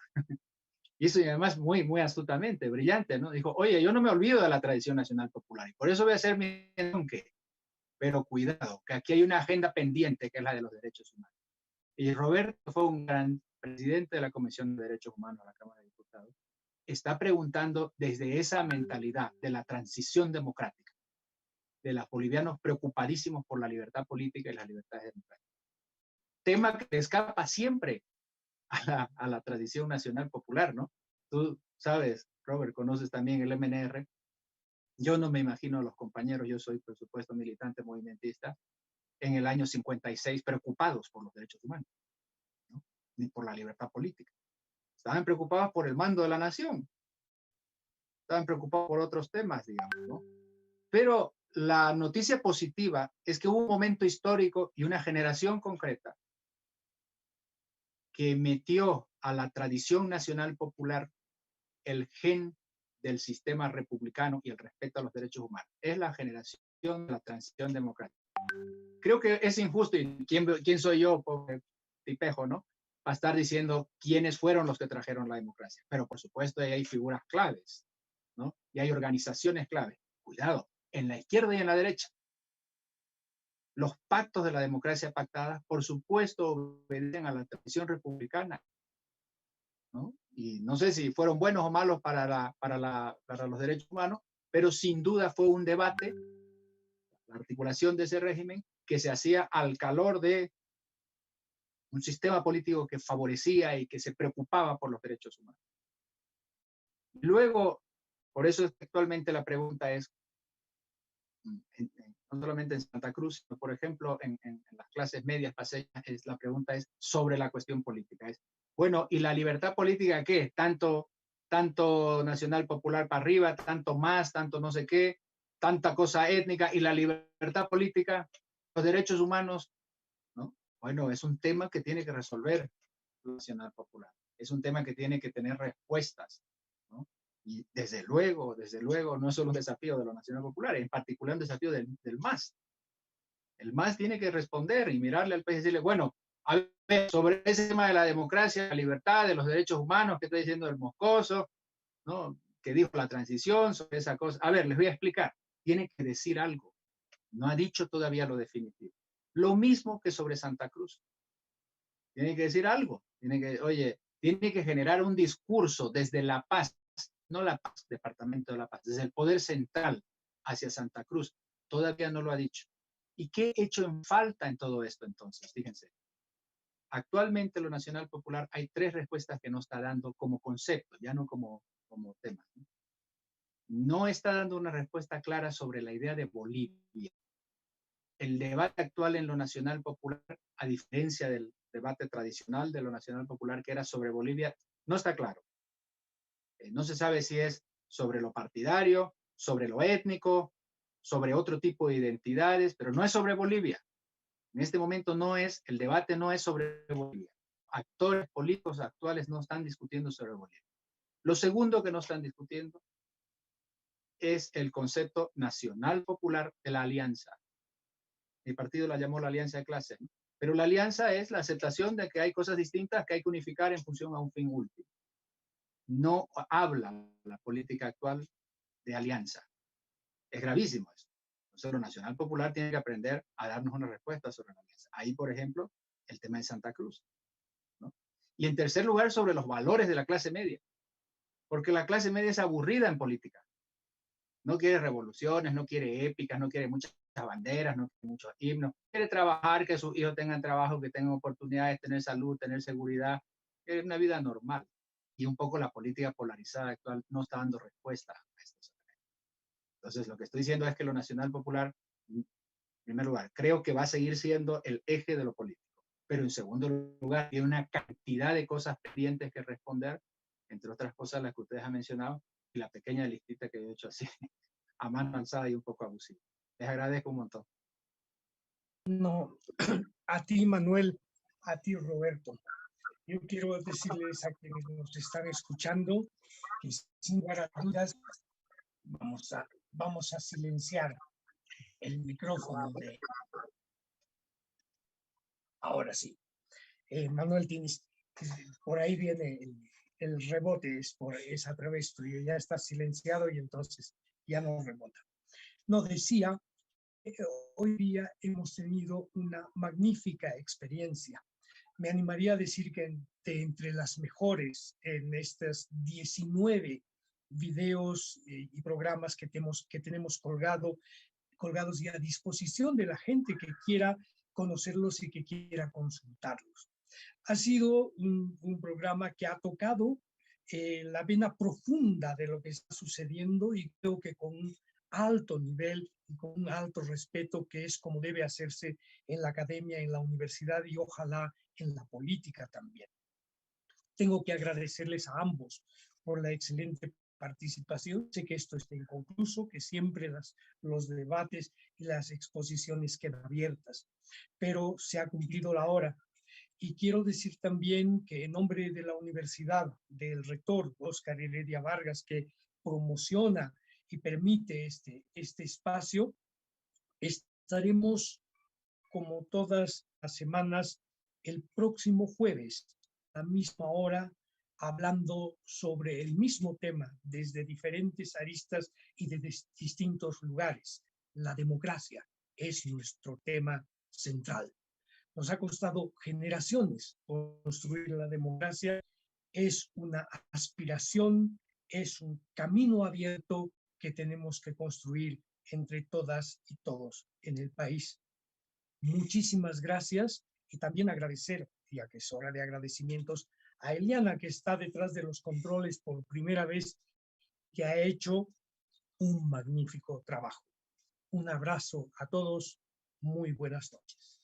Y eso, y además muy, muy astutamente, brillante, ¿no? Dijo, oye, yo no me olvido de la tradición nacional popular y por eso voy a hacer mi aunque, pero cuidado, que aquí hay una agenda pendiente que es la de los derechos humanos. Y Roberto fue un gran presidente de la Comisión de Derechos Humanos de la Cámara de Diputados. Está preguntando desde esa mentalidad de la transición democrática, de los bolivianos preocupadísimos por la libertad política y las libertades democráticas. Tema que escapa siempre a la tradición nacional popular, ¿no? Tú sabes, Robert, conoces también el MNR. Yo no me imagino a los compañeros, yo soy, por supuesto, militante movimentista, en el año 56 preocupados por los derechos humanos, ¿no? Ni por la libertad política. Estaban preocupados por el mando de la nación. Estaban preocupados por otros temas, digamos, ¿no? Pero la noticia positiva es que hubo un momento histórico y una generación concreta que metió a la tradición nacional popular el gen del sistema republicano y el respeto a los derechos humanos. Es la generación de la transición democrática. Creo que es injusto, y ¿quién soy yo, pobre tipejo, ¿no? Para estar diciendo quiénes fueron los que trajeron la democracia. Pero por supuesto hay figuras claves, ¿no? Y hay organizaciones claves. Cuidado, en la izquierda y en la derecha. Los pactos de la democracia pactada, por supuesto, obedecen a la tradición republicana, ¿no? Y no sé si fueron buenos o malos para los derechos humanos, pero sin duda fue un debate, la articulación de ese régimen, que se hacía al calor de un sistema político que favorecía y que se preocupaba por los derechos humanos. Luego, por eso actualmente la pregunta es, no solamente en Santa Cruz, sino por ejemplo en las clases medias paseñas, la pregunta es sobre la cuestión política. Bueno, ¿y la libertad política qué? Tanto nacional popular para arriba, tanto más, tanto no sé qué, tanta cosa étnica, y la libertad política, los derechos humanos, ¿no? Bueno, es un tema que tiene que resolver la nacional popular. Es un tema que tiene que tener respuestas, ¿no? Y desde luego, no es solo un desafío de la nacional popular, en particular un desafío del MAS. El MAS tiene que responder y mirarle al país y decirle, bueno, a ver, sobre ese tema de la democracia, la libertad, de los derechos humanos, que está diciendo el Moscoso, ¿no? Que dijo la transición, sobre esa cosa. A ver, les voy a explicar. Tiene que decir algo. No ha dicho todavía lo definitivo. Lo mismo que sobre Santa Cruz. Tiene que decir algo. Tiene que generar un discurso desde La Paz, no La Paz, Departamento de La Paz, desde el poder central hacia Santa Cruz. Todavía no lo ha dicho. ¿Y qué he hecho en falta en todo esto entonces? Fíjense. Actualmente lo nacional popular hay 3 respuestas que no está dando como concepto, ya no como tema. No está dando una respuesta clara sobre la idea de Bolivia. El debate actual en lo nacional popular, a diferencia del debate tradicional de lo nacional popular que era sobre Bolivia, no está claro. No se sabe si es sobre lo partidario, sobre lo étnico, sobre otro tipo de identidades, pero no es sobre Bolivia. En este momento el debate no es sobre Bolivia. Actores políticos actuales no están discutiendo sobre Bolivia. Lo segundo que no están discutiendo es el concepto nacional popular de la alianza. Mi partido la llamó la alianza de clase, ¿no? Pero la alianza es la aceptación de que hay cosas distintas que hay que unificar en función a un fin último. No habla la política actual de alianza. Es gravísimo eso. Entonces, lo nacional popular tiene que aprender a darnos una respuesta sobre la alianza. Ahí, por ejemplo, el tema de Santa Cruz, ¿no? Y en tercer lugar, sobre los valores de la clase media. Porque la clase media es aburrida en política. No quiere revoluciones, no quiere épicas, no quiere muchas banderas, no quiere muchos himnos. Quiere trabajar, que sus hijos tengan trabajo, que tengan oportunidades, tener salud, tener seguridad. Es una vida normal. Y un poco la política polarizada actual no está dando respuesta a estos elementos. Entonces, lo que estoy diciendo es que lo nacional popular, en primer lugar, creo que va a seguir siendo el eje de lo político. Pero en segundo lugar, tiene una cantidad de cosas pendientes que responder, entre otras cosas las que ustedes han mencionado, y la pequeña listita que he hecho así, a mano alzada y un poco abusiva. Les agradezco un montón. No, a ti, Manuel, a ti, Roberto. Yo quiero decirles a quienes nos están escuchando que sin lugar a dudas vamos a silenciar el micrófono de... Ahora sí. Manuel, tienes, por ahí viene el rebote, es a través tuyo, ya está silenciado y entonces ya no rebota. No, decía, hoy día hemos tenido una magnífica experiencia. Me animaría a decir que entre las mejores en estos 19 videos y programas que tenemos colgados y a disposición de la gente que quiera conocerlos y que quiera consultarlos. Ha sido un programa que ha tocado la vena profunda de lo que está sucediendo y creo que con un alto nivel y con un alto respeto, que es como debe hacerse en la academia, en la universidad y ojalá en la política también. Tengo que agradecerles a ambos por la excelente participación. Sé que esto está inconcluso, que siempre los debates y las exposiciones quedan abiertas, pero se ha cumplido la hora. Y quiero decir también que en nombre de la universidad, del rector Óscar Heredia Vargas, que promociona y permite este espacio, estaremos como todas las semanas el próximo jueves a la misma hora hablando sobre el mismo tema desde diferentes aristas y de distintos lugares. La democracia es nuestro tema central. Nos ha costado generaciones construir la democracia, es una aspiración, es un camino abierto que tenemos que construir entre todas y todos en el país. Muchísimas gracias y también agradecer, ya que es hora de agradecimientos, a Eliana, que está detrás de los controles por primera vez, que ha hecho un magnífico trabajo. Un abrazo a todos, muy buenas noches.